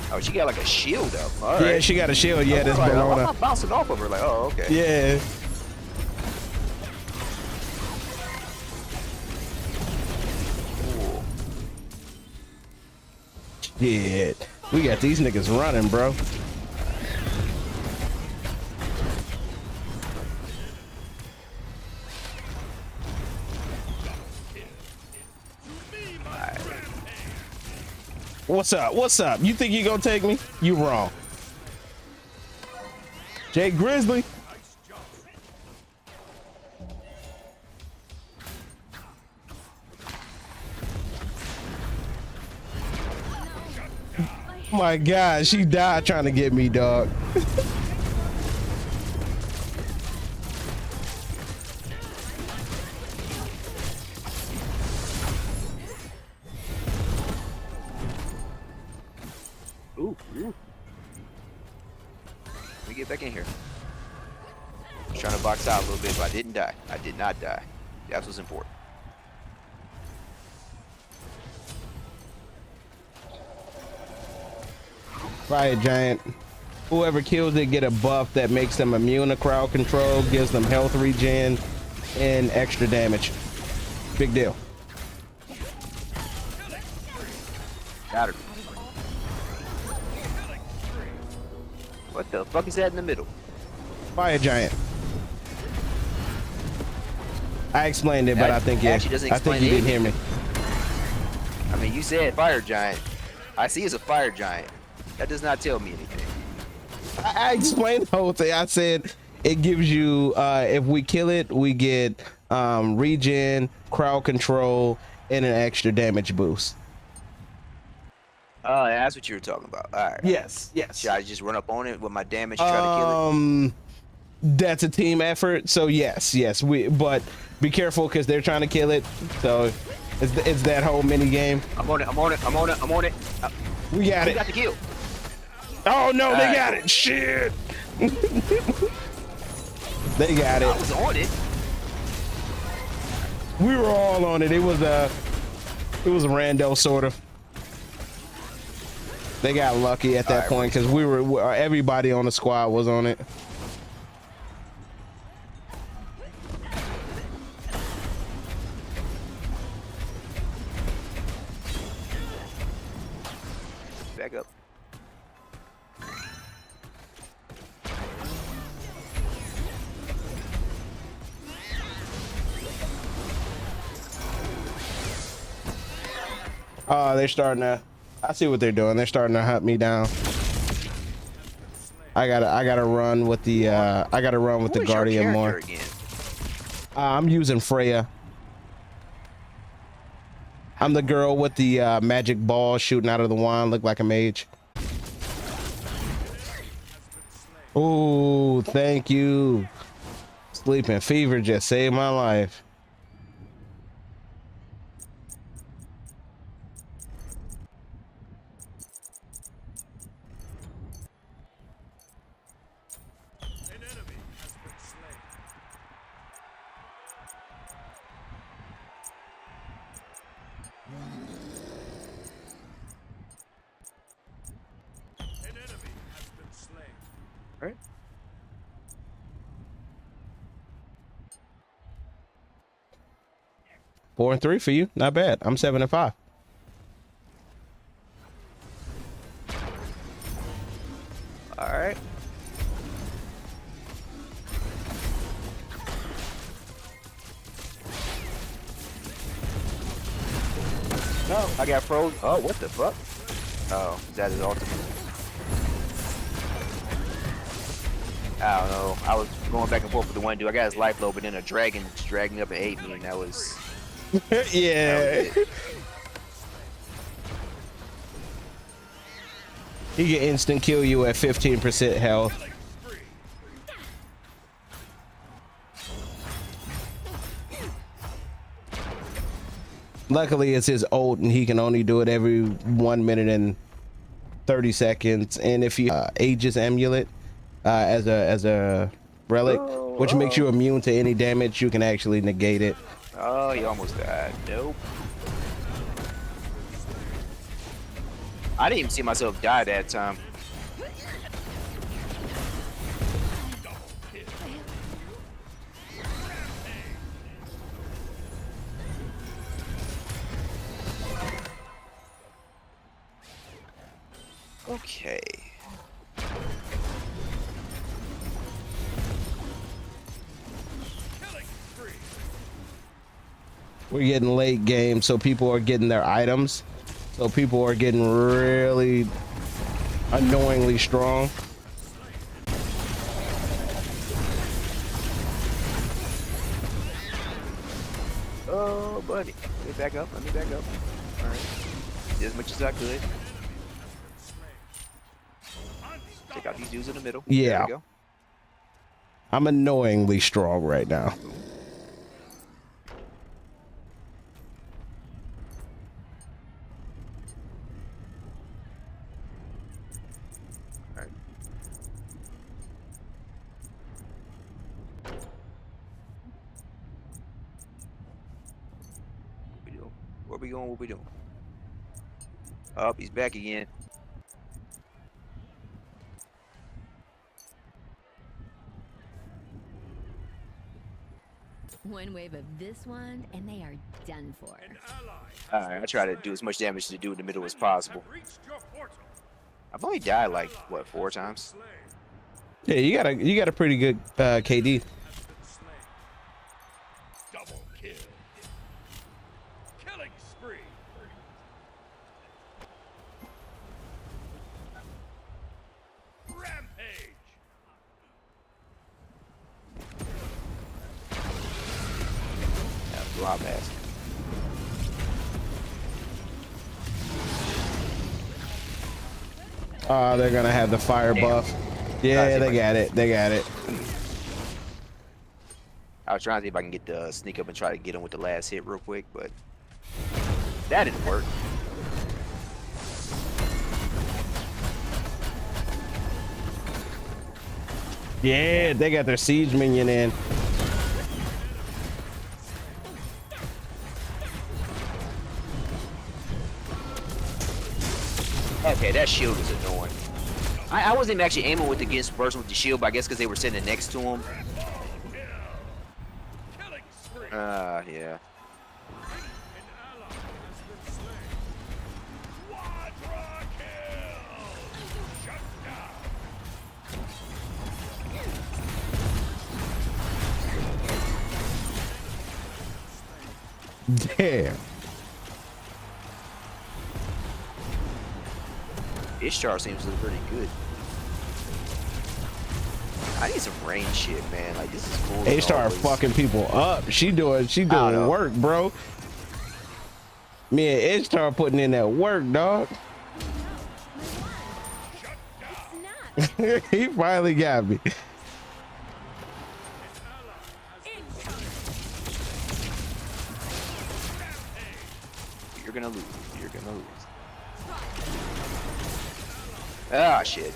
Oh, she got like a shield up. All Yeah, right. she got a shield. Yeah, that's I'm Bologna. not bouncing off of her. Like, oh, okay. Yeah. Cool. Shit. We got these niggas running, bro. What's up? What's up? You think you gonna take me? You wrong. Jay Grizzly. My God, she died trying to get me, dog. Ooh. Let me get back in here. I was trying to box out a little bit, but I didn't die. I did not die. That's what's important. Fire Giant. Whoever kills it get a buff that makes them immune to crowd control, gives them health regen, and extra damage. Big deal. Got her. What the fuck is that in the middle? Fire Giant. I explained it, but I think actually doesn't I think explain you didn't hear me. I mean, you said fire giant. I see it's a fire giant. That does not tell me anything. I explained the whole thing. I said it gives you, if we kill it, we get regen, crowd control, and an extra damage boost. Oh, that's what you were talking about. All right. Yes, yes. Should I just run up on it with my damage, try to kill it? That's a team effort. So yes, but be careful because they're trying to kill it. So it's that whole mini game. I'm on it. We got Who it. got the kill? Oh no, they Alright. got it. Shit. They got I it. was on it. We were all on it. It was a rando sort of. They got lucky at that point because everybody on the squad was on it. Back up. Oh, they're starting to. I see what they're doing. They're starting to hunt me down. I gotta run with the Who is your Guardian more. character again? I'm using Freya. I'm the girl with the magic ball shooting out of the wand, look like a mage. Oh, thank you. Sleeping fever just saved my life. Right. 4-3 for you, not bad. I'm 7-5. All right. No, I got froze. Oh, what the fuck? Oh, is that his ultimate? I don't know. I was going back and forth with the one dude. I got his life low, but then a dragon just dragged me up and ate me, and that was. Yeah. That was it. He can instant kill you at 15% health. Luckily, it's his ult, and he can only do it every 1 minute and 30 seconds. And if you Aegis amulet as a relic, which makes you immune to any damage, you can actually negate it. Oh, he almost died. Nope. I didn't even see myself die that time. Okay. We're getting late game, so people are getting their items. So people are getting really annoyingly strong. Oh, buddy. Let me back up. Let me back up. All right. Did as much as I could. Take out these dudes in the middle. There Yeah, we go. I'm annoyingly strong right now. All right. What we doing? Where we going? What we doing? Oh, he's back again. One wave of this one, and they are done for. All right. I try to do as much damage to the dude in the middle as possible. I've only died like what 4 times. Yeah, you got a pretty good KD. Double kill. Killing spree. Rampage. Yeah, blob ass. They're gonna have the fire buff. Yeah, they got it. They got it. I was trying to see if I can get the sneak up and try to get him with the last hit real quick, but that didn't work. Yeah, they got their siege minion in. Okay, that shield is annoying. I wasn't even actually aiming with against person with the shield, but I guess because they were sitting next to him. Killing spree. Yeah. An ally has been slain. Quadra kill. Shut down. Damn. Ishtar seems to look pretty good. I need some range shit, man. Like this is cool. They start fucking people up. She doing know. work, bro. Me and Edge start putting in that work, dog. He finally got me. You're gonna lose. You're gonna lose. Ah, shit.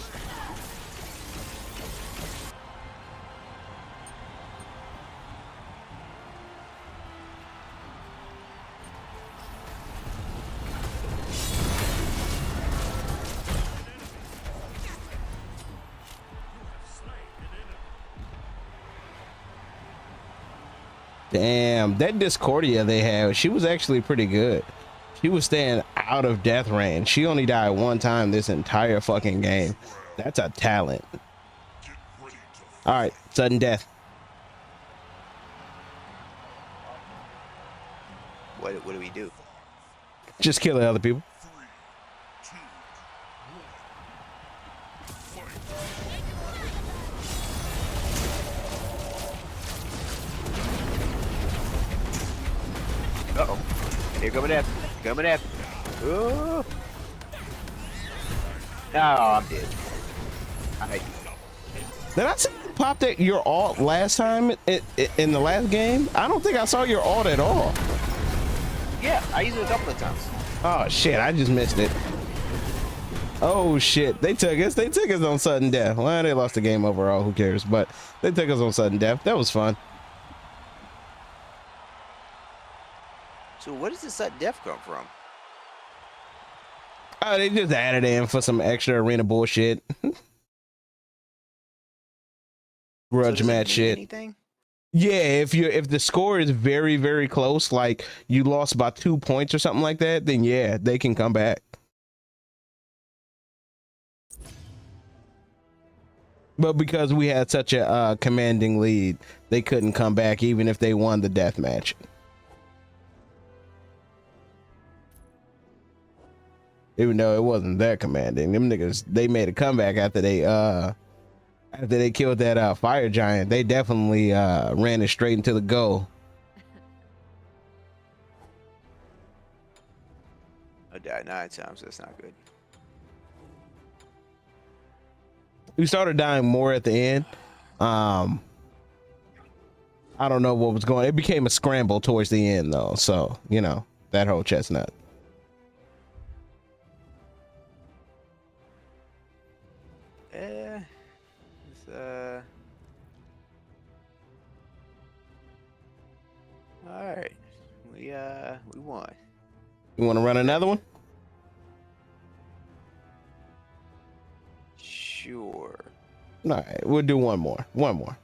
Damn, that Discordia they had, she was actually pretty good. She was staying out of death range. She only died 1 time this entire fucking game. That's a talent. All right, sudden death. What do we do? Just killing other people. Uh-oh. Here coming after. Coming after. Oh. No, I'm dead. Did I see you pop that your alt last time in the last game? I don't think I saw your alt at all. Yeah, I used it a couple of times. Oh shit, I just missed it. Oh shit, they took us. They took us on sudden death. Well, they lost the game overall. Who cares? But they took us on sudden death. That was fun. So where does this sudden death come from? Oh, they just added in for some extra arena bullshit. Grudge So does it match mean shit. anything? Yeah, if the score is very, very close, like you lost by 2 points or something like that, then yeah, they can come back. But because we had such a commanding lead, they couldn't come back even if they won the death match. even though it wasn't that commanding. Them niggas, they made a comeback after they killed that fire giant. They definitely ran it straight into the goal. I died 9 times. That's not good. We started dying more at the end. I don't know what was going. It became a scramble towards the end though. So you know that whole chestnut. It's, all right. We won. You want to run another one? Sure. All right, we'll do one more. One more.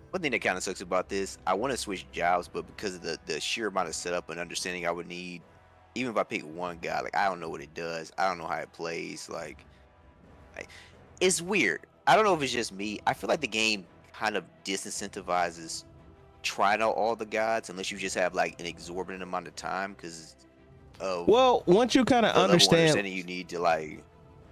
One thing that kind of sucks about this, I want to switch jobs, but because of the sheer amount of setup and understanding I would need, even if I pick one guy, like I don't know what it does. I don't know how it plays. Like it's weird. I don't know if it's just me. I feel like the game kind of disincentivizes trying out all the gods unless you just have like an exorbitant amount of time because of Well, once you kind of the level of understand, understanding you need to like.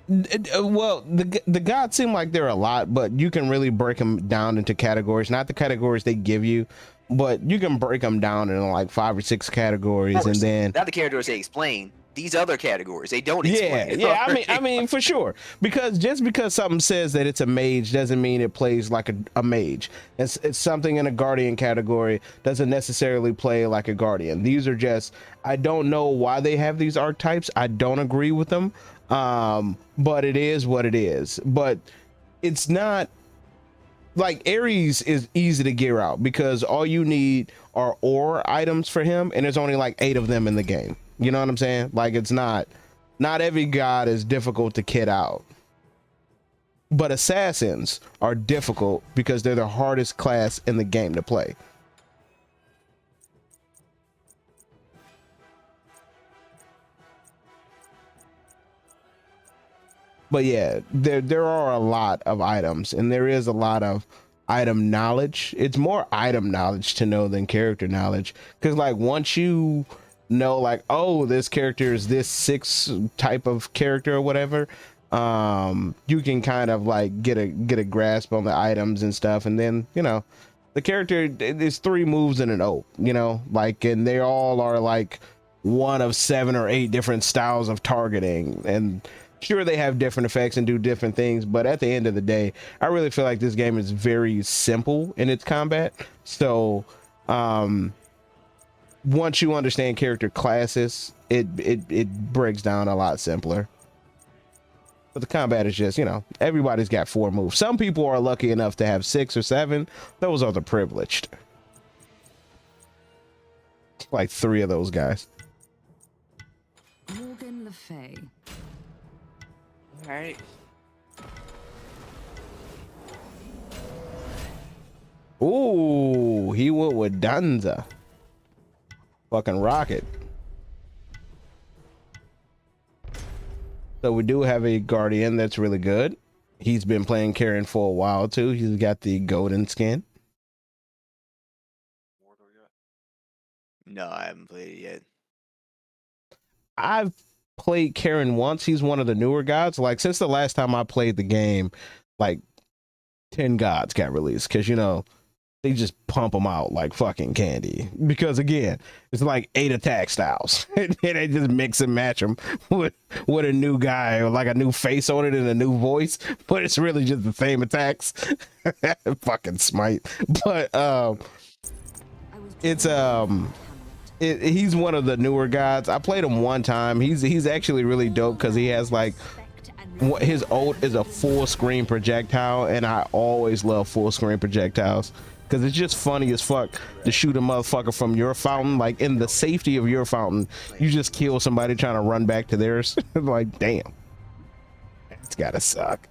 well, the gods seem like they're a lot, but you can really break them down into categories. Not the categories they give you, but you can break them down in like 5 or 6 categories, and then Not the categories they explain. These other categories they don't yeah, explain. yeah. I mean, for sure. Because just because something says that it's a mage doesn't mean it plays like a mage. It's something in a guardian category doesn't necessarily play like a guardian. These are just, I don't know why they have these archetypes. I don't agree with them. But it is what it is. But it's not like Ares is easy to gear out because all you need are ore items for him, and there's only like 8 of them in the game. You know what I'm saying? Like it's not every god is difficult to kit out. But assassins are difficult because they're the hardest class in the game to play. But yeah, there are a lot of items, and there is a lot of item knowledge. It's more item knowledge to know than character knowledge, because like once you know like, oh, this character is this 6 type of character or whatever, you can kind of like get a grasp on the items and stuff, and then you know the character is 3 moves and an O, you know, like, and they all are like one of 7 or 8 different styles of targeting, and sure they have different effects and do different things, but at the end of the day I really feel like this game is very simple in its combat. So once you understand character classes, it breaks down a lot simpler. But the combat is just, you know, everybody's got 4 moves. Some people are lucky enough to have 6 or 7. Those are the privileged. Like 3 of those guys. Morgan Le Fay. All right. Ooh, he went with Danza. Fucking rocket. So we do have a guardian that's really good. He's been playing Karen for a while too. He's got the golden skin. No, I haven't played it yet. I've played Karen once. He's one of the newer gods. Like since the last time I played the game, like 10 gods got released, because you know they just pump them out like fucking candy, because again it's like 8 attack styles and they just mix and match them with a new guy or like a new face on it and a new voice, but it's really just the same attacks. Fucking Smite. But it's he's one of the newer gods. I played him one time. He's actually really dope because he has like his ult is a full screen projectile, and I always love full screen projectiles because it's just funny as fuck to shoot a motherfucker from your fountain, like in the safety of your fountain. You just kill somebody trying to run back to theirs. Like, damn, it's gotta suck.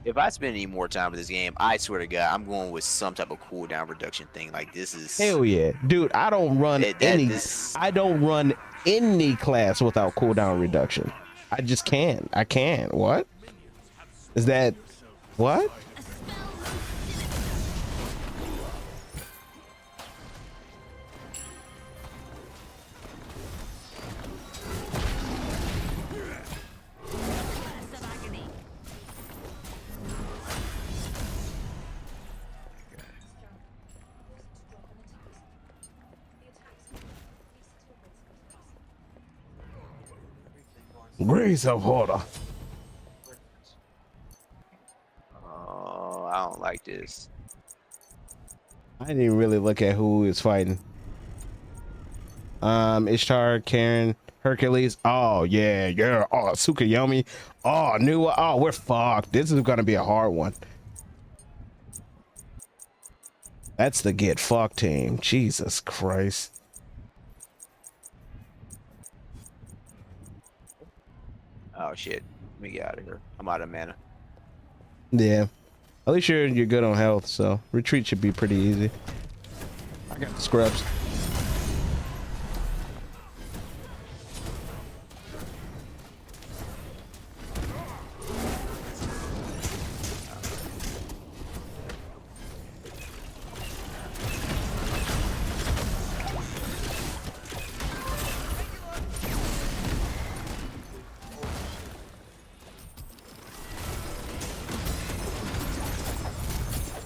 If I spend any more time with this game, I swear to God, I'm going with some type of cooldown reduction thing. Like this is Hell yeah, dude! I don't run I don't run any class without cooldown reduction. I just can't. I can't. What is that? What? Grace of Horror. Oh, I don't like this. I didn't even really look at who is fighting. Ishtar, Karen, Hercules. Oh yeah, yeah. Oh, Tsukuyomi. Oh, new. Oh, we're fucked. This is gonna be a hard one. That's the get fucked team. Jesus Christ. Oh shit. Let me get out of here. I'm out of mana. Yeah. At least you're good on health, so retreat should be pretty easy. I got the scrubs.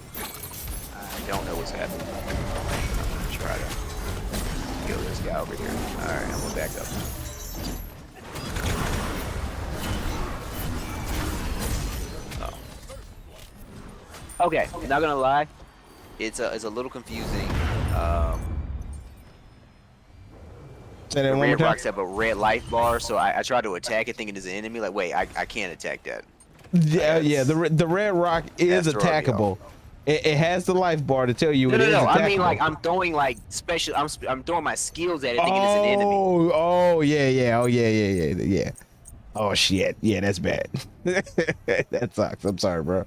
I don't know what's happening. I'm gonna try to kill this guy over here. Alright, I'm gonna back up. Oh. Okay, not gonna lie. It's a little confusing. Say that The one more red time. rocks have a red life bar, so I try to attack it thinking it's an enemy. Like, wait, I can't attack that. Yeah, That's- yeah. The red rock is that's throwing me attackable. It has the life bar to tell you No, it no, is no. attackable. I mean, like, I'm throwing like special. I'm throwing my skills at it, thinking it's an enemy. Oh, yeah, yeah. Oh, yeah. Oh shit. Yeah, that's bad. That sucks. I'm sorry, bro.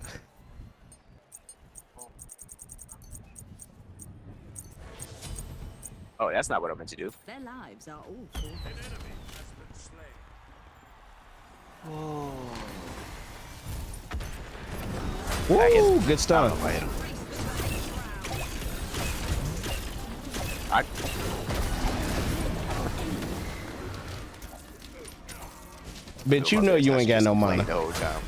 Oh, that's not what I meant to do. Their lives are all forfeit. An enemy has been slain. Woo, good I stun. don't know if I hit him. I Bitch, you my know best. you I ain't got should no just play mana. the whole time.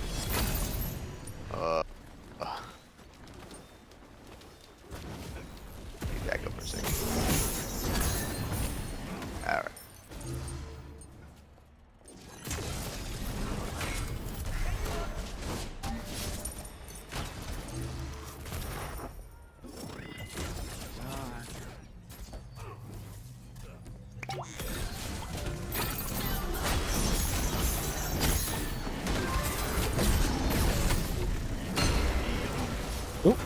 Back up for a second. All right. Oop.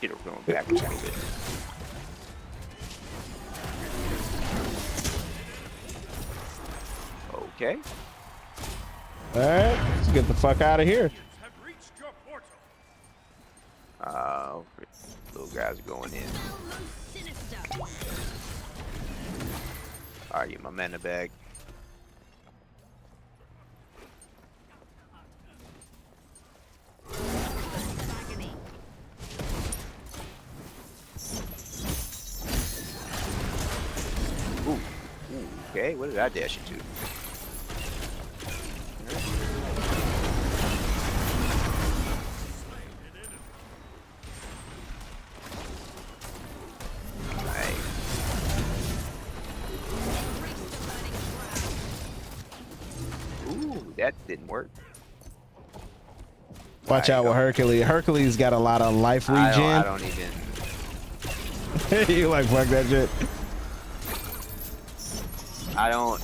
Get her going back a tiny bit. Okay. All right, let's get the fuck out of here. Have reached your portal. Little guys are going in. Sinister. All right, get my mana bag. Agony. Ooh. Okay, what did I dash into? Ooh, that didn't work. Watch out with Hercules. Hercules got a lot of life I regen. don't even. You like fuck that shit. I don't.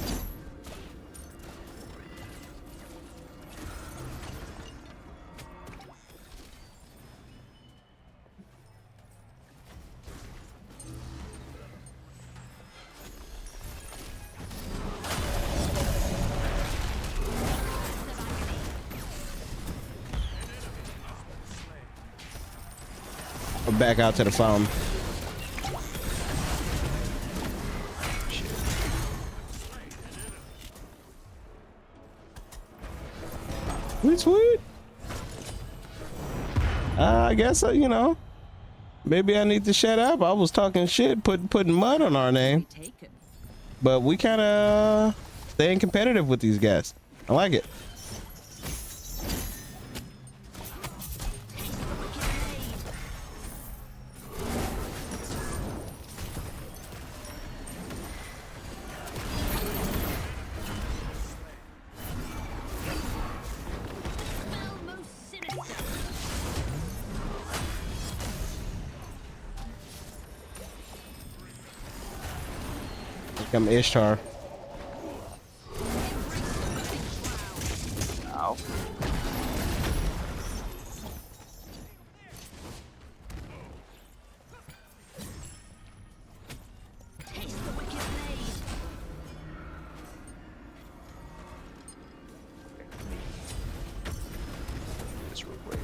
Back out to the fountain. Shit. Sweet. I guess you know. Maybe I need to shut up. I was talking shit, putting mud on our name, Taken. but we kind of staying competitive with these guys. I like it. I'm Ishtar. Ow. Taste the wicked blade. This real quick.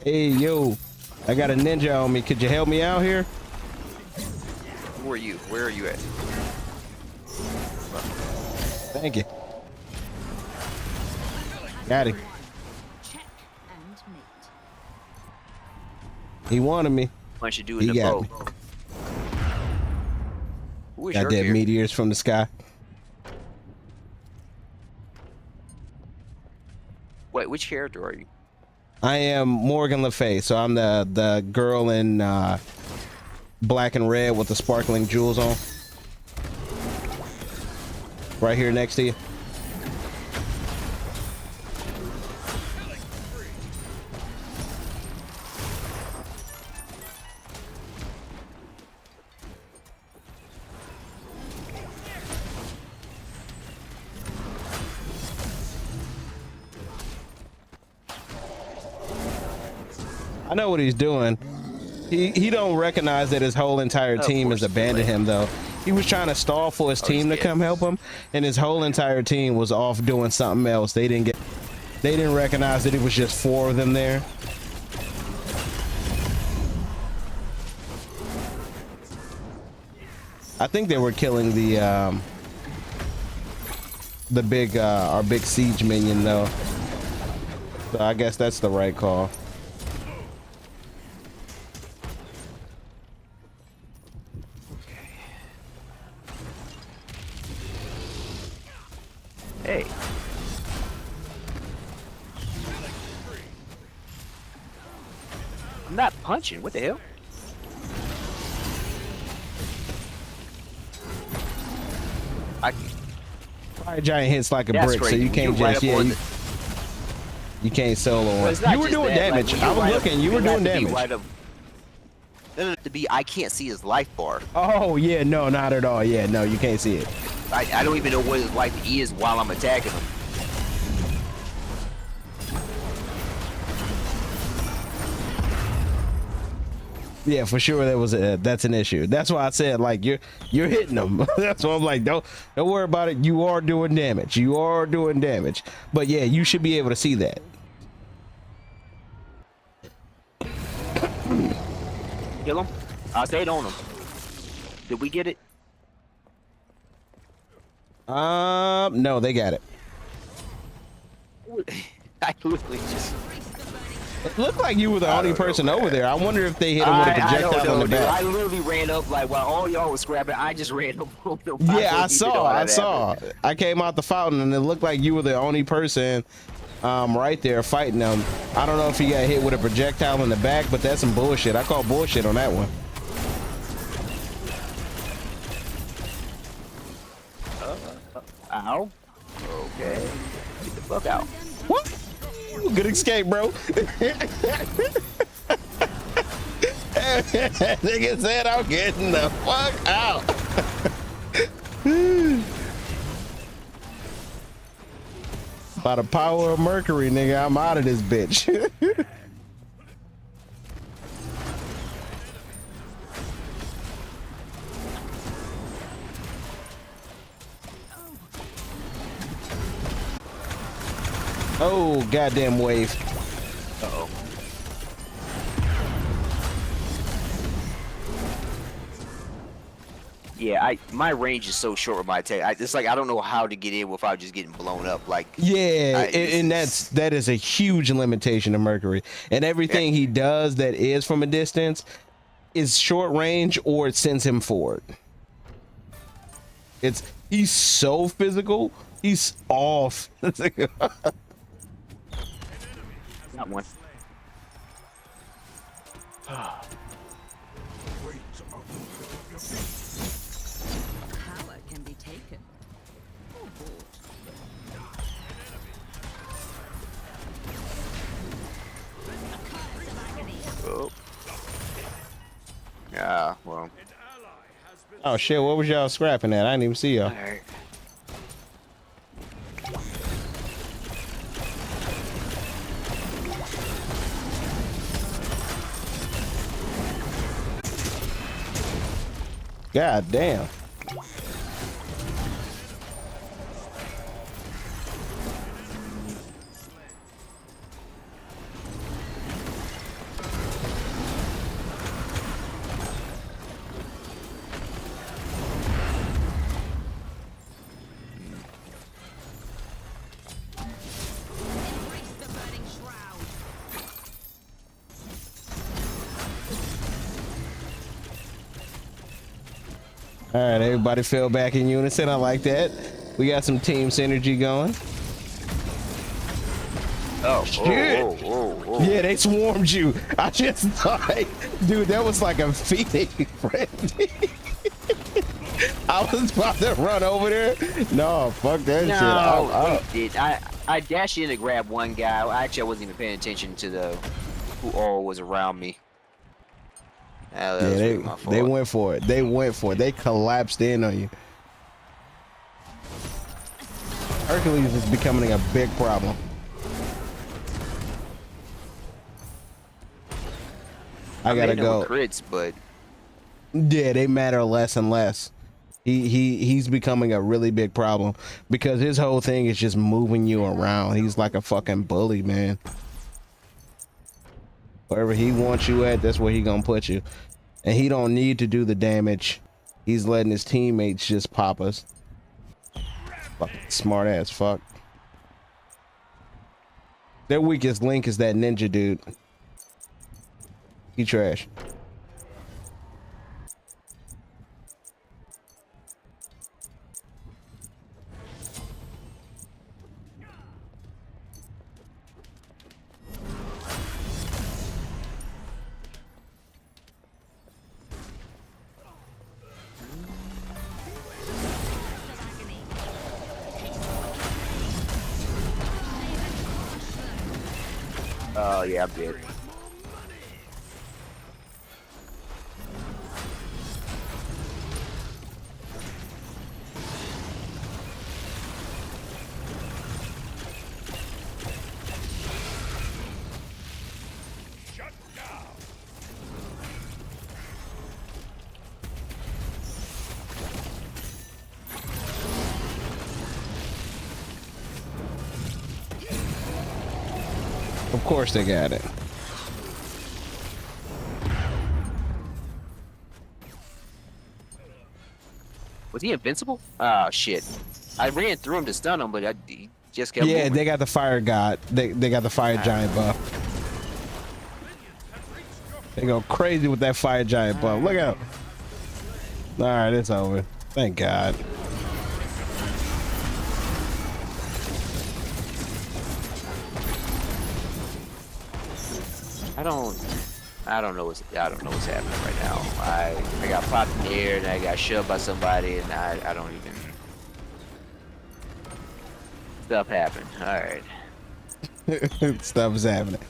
Hey, yo, I got a ninja on me. Could you help me out here? Who are you? Where are you at? Thank you. Got him. Check and mate. He wanted me. Why don't you do He in the got boat? me. Who is Got your that character? meteors from the sky. Wait, which character are you? I am Morgan Le Fay, so I'm the girl in black and red with the sparkling jewels on. Right here next to you. I know what he's doing. He don't recognize that his whole entire team has course, abandoned him though. He was trying to stall for his team to dead. come help him, and his whole entire team was off doing something else. They didn't recognize that it was just 4 of them there. I think they were killing the big our big siege minion though. So I guess that's the right call. Hey. I'm not punching. What the hell? Fire giant hits like a That's brick, so crazy. you can't You're right just up on you can't solo Well, on. it's not You were just doing that, like, damage. when I you're was right up- looking. You were doesn't have doing to be damage. right up- doesn't have to be. I can't see his life bar. Oh yeah, no, not at all. Yeah, no, you can't see it. I don't even know what his life is while I'm attacking him. Yeah, for sure that's an issue. That's why I said like you're hitting them. That's why I'm like don't worry about it. You are doing damage. You are doing damage. But yeah, you should be able to see that. Kill him. I stayed on him. Did we get it? No, they got it. I literally just. It looked like you were the only don't know, person man. over there. I wonder if they hit him with a I don't projectile know, on the dude. back. I literally ran up like while all y'all was scrapping. I just ran up. Yeah, I saw. I came out the fountain and it looked like you were the only person right there fighting them. I don't know if he got hit with a projectile in the back, but that's some bullshit. I call bullshit on that one. Ow. Okay. Get the fuck out. What? Good escape, bro. Nigga said I'm getting the fuck out. By the power of Mercury, nigga, I'm out of this bitch. Oh, goddamn wave. Uh-oh. Yeah, my range is so short with my attack. It's like I don't know how to get in without just getting blown up. Like Yeah, and that is a huge limitation of Mercury. And everything he does that is from a distance is short range or it sends him forward. He's so physical. He's off. Not one. Power can be taken or Oh shit, what was y'all scrapping at? I didn't even see y'all. All right. God damn. All right, everybody fell back in unison. I like that. We got some team synergy going. Oh, Shit. oh. Yeah, they swarmed you. I just thought, dude, that was like a feeding frenzy. I was about to run over there. No, fuck that shit. No, he did. I dashed in to grab one guy. Actually, I wasn't even paying attention to who all was around me. That was really my fault. They went for it. They went for it. They collapsed in on you. Hercules is becoming a big problem. I gotta go. Crits, but yeah, they matter less and less. He's becoming a really big problem because his whole thing is just moving you around. He's like a fucking bully, man. Wherever he wants you at, that's where he gonna put you. And he don't need to do the damage. He's letting his teammates just pop us. Fucking smart ass fuck. Their weakest link is that ninja dude. He trash. oh yeah, I'm dead. Of course they got it. Was he invincible? Oh shit! I ran through him to stun him, but he just kept Yeah, moving. they got the fire god. They got the fire giant buff. They go crazy with that fire giant buff. Look out! All right, it's over. Thank God. I don't know what's happening right now. I got popped in the air and I got shoved by somebody and I don't even. Stuff happened. All right. Stuff is happening.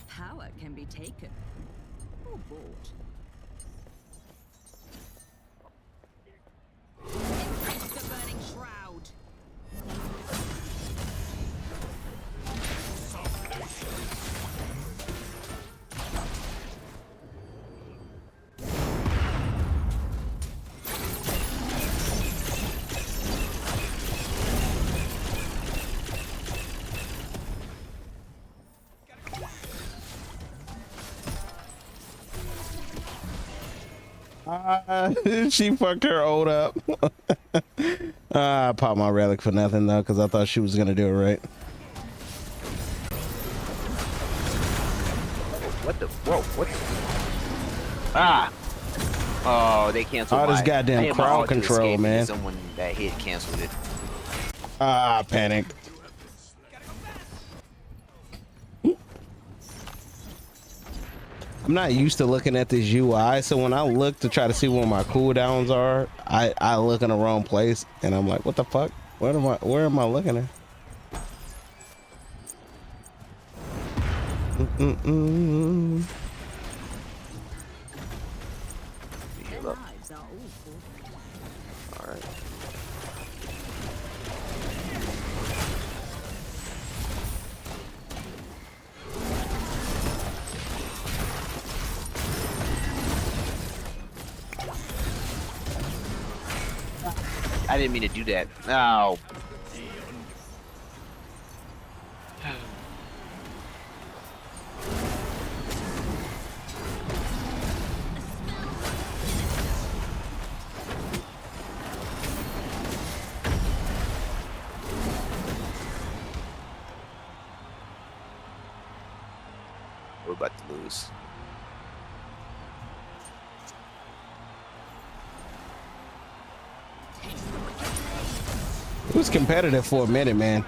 Power can be taken or bought. Embrace the burning shroud. She fucked her old up. I popped my relic for nothing though, because I thought she was gonna do it right. What the? Whoa! What? Ah! Oh, they canceled. All this goddamn I had my crowd ult to control, escape and man. Someone that hit canceled it. Ah, panicked. I'm not used to looking at this UI, so when I look to try to see where my cooldowns are, I look in the wrong place, and I'm like, what the fuck? Where am I looking at? Mm-mm-mm. Their lives are awful. All right. I didn't mean to do that. No. We're about to lose. It was competitive for a minute, man.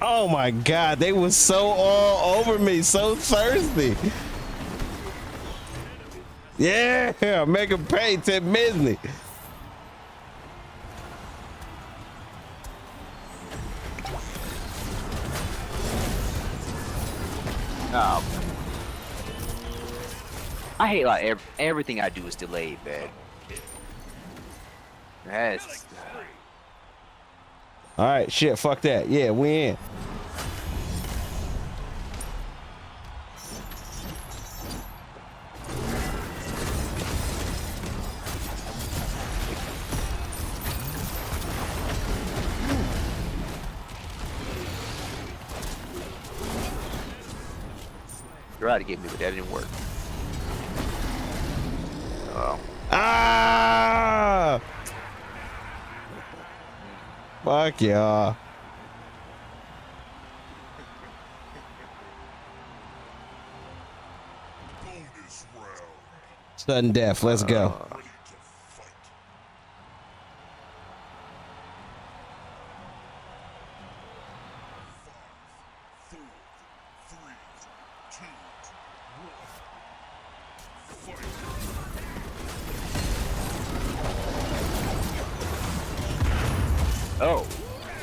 Oh my god, they was so all over me, so thirsty. Yeah, make him pay 10 Disney. I hate like everything I do is delayed, man. That's All right, shit, fuck that. Yeah, we in. tried to get me, but that didn't work. Oh. Ah! Fuck y'all. Sudden death, let's go. Oh,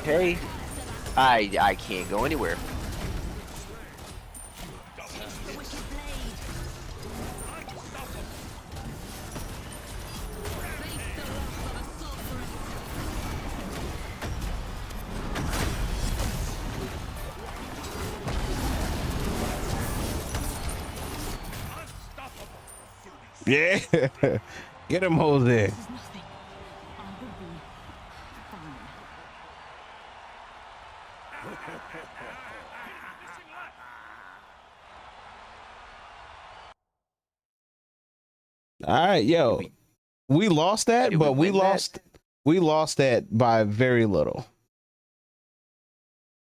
okay. I can't go anywhere. Yeah. Get him, Jose. All right, yo. We lost that, but we lost that by very little.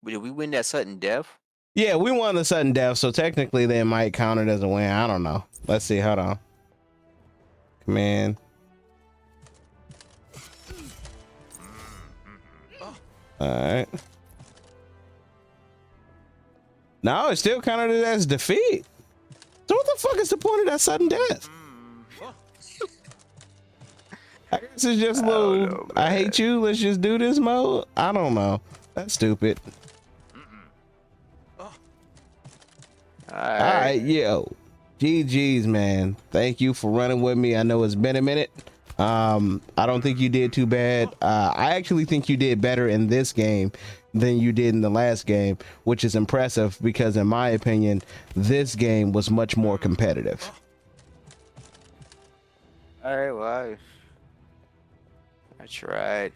Did we win that sudden death? Yeah, we won the sudden death, so technically they might count it as a win. I don't know. Let's see. Hold on. Command. All right. No, it still counted it as defeat. So what the fuck is the point of that sudden death? I guess it's just a little, I hate you, let's just do this mode. I don't know. That's stupid. All right, yo. GG's, man. Thank you for running with me. I know it's been a minute. I don't think you did too bad. I actually think you did better in this game than you did in the last game, which is impressive because in my opinion, this game was much more competitive. All right, well, I tried.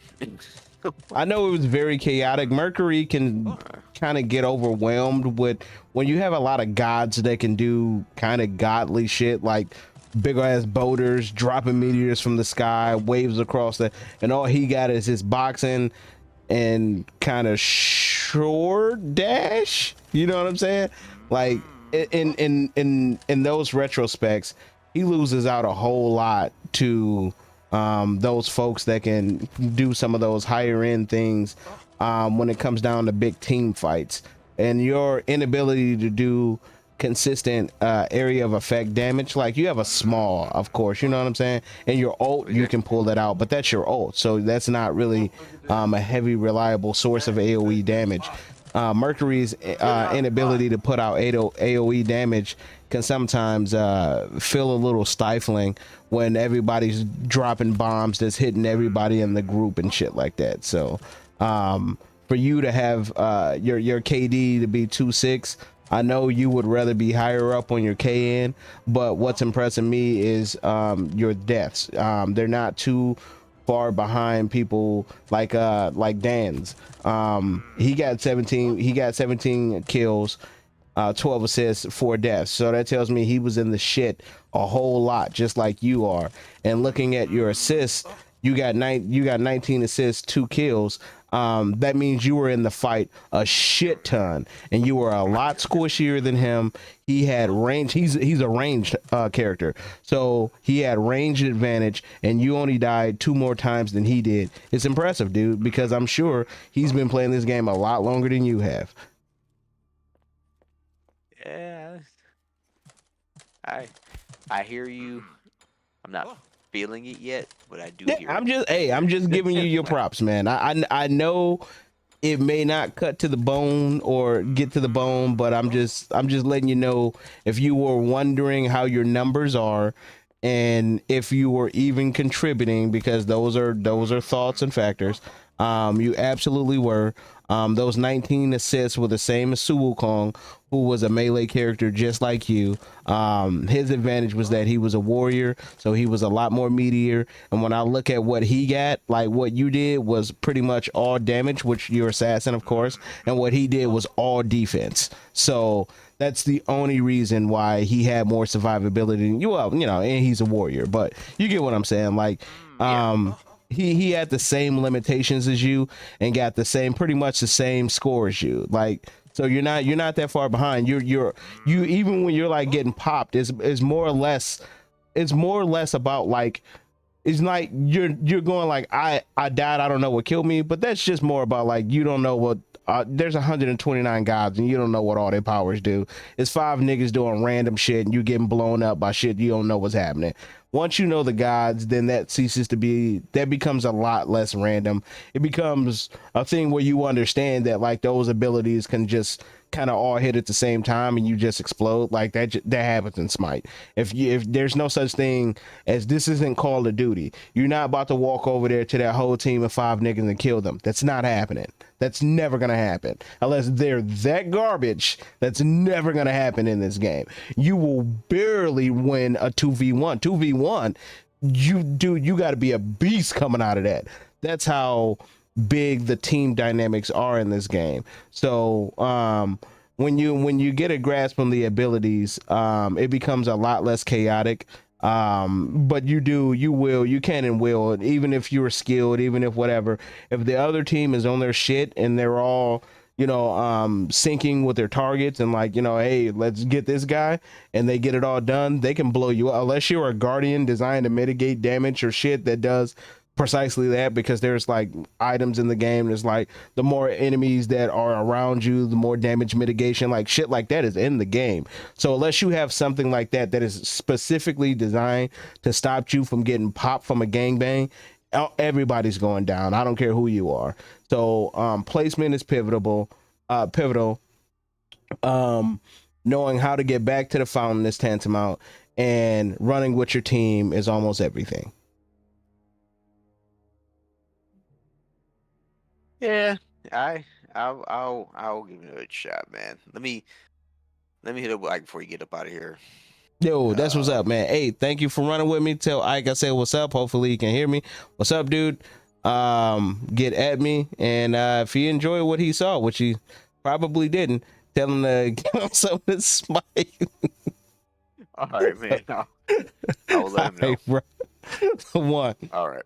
I know it was very chaotic. Mercury can kind of get overwhelmed with when you have a lot of gods that can do kind of godly shit like big ass boulders dropping meteors from the sky, waves across the, and all he got is his boxing and kind of short dash. You know what I'm saying? Like in those retrospects, he loses out a whole lot to those folks that can do some of those higher end things when it comes down to big team fights, and your inability to do consistent area of effect damage. Like you have a small, of course, you know what I'm saying, and your ult you can pull that out, but that's your ult, so that's not really a heavy reliable source of AoE damage. Mercury's inability to put out AoE damage can sometimes feel a little stifling when everybody's dropping bombs that's hitting everybody in the group and shit like that. So for you to have your KD to be 2.6, I know you would rather be higher up on your KN, but what's impressing me is your deaths. They're not too far behind people like Dan's. He got 17 kills, 12 assists, 4 deaths. So that tells me he was in the shit a whole lot, just like you are. And looking at your assists, you got 19 assists, 2 kills. That means you were in the fight a shit ton, and you were a lot squishier than him. He had range. He's a ranged character, so he had range advantage, and you only died 2 more times than he did. It's impressive, dude, because I'm sure he's been playing this game a lot longer than you have. Yeah, I hear you. I'm not feeling it yet, but I do hear it. I'm just giving you your props, man. I know it may not cut to the bone or get to the bone, but I'm just letting you know, if you were wondering how your numbers are and if you were even contributing, because those are thoughts and factors. You absolutely were. Those 19 assists were the same as Suwukong, who was a melee character just like you. His advantage was that he was a warrior, so he was a lot more meatier. And when I look at what he got, like what you did was pretty much all damage, which you're assassin, of course, and what he did was all defense. So that's the only reason why he had more survivability than you. Well, you know, and he's a warrior, but you get what I'm saying. Like, he had the same limitations as you and got pretty much the same score as you. Like, so you're not that far behind. You even when you're like getting popped, is more or less about like, it's like you're going like, I died, I don't know what killed me, but that's just more about like, you don't know what there's 129 gods and you don't know what all their powers do. It's 5 niggas doing random shit and you getting blown up by shit you don't know what's happening. Once you know the gods, then that becomes a lot less random. It becomes a thing where you understand that like those abilities can just kind of all hit at the same time and you just explode. Like that happens in Smite. If there's no such thing as, this isn't Call of Duty. You're not about to walk over there to that whole team of 5 niggas and kill them. That's not happening. That's never gonna happen unless they're that garbage. That's never gonna happen in this game. You will barely win a 2v1. 2v1, you got to be a beast coming out of that. That's how big the team dynamics are in this game. So when you get a grasp on the abilities, it becomes a lot less chaotic. But you can and will, even if you're skilled, even if whatever, if the other team is on their shit and they're all, you know, syncing with their targets and like, you know, hey, let's get this guy, and they get it all done, they can blow you up unless you're a guardian designed to mitigate damage or shit that does precisely that, because there's like items in the game, there's like the more enemies that are around you, the more damage mitigation, like shit like that is in the game. So unless you have something like that that is specifically designed to stop you from getting popped from a gangbang, everybody's going down. I don't care who you are. So placement is pivotal. Knowing how to get back to the fountain is tantamount, and running with your team is almost everything. Yeah, I'll give it a shot, man. Let me hit up like before you get up out of here. Yo, that's what's up, man. Hey, thank you for running with me. Tell Ike I said what's up. Hopefully you can hear me. What's up, dude? get at me, and if he enjoyed what he saw, which he probably didn't, tell him to get on some of this Smite. All right, man. I will let All him know. right, bro. One. All right.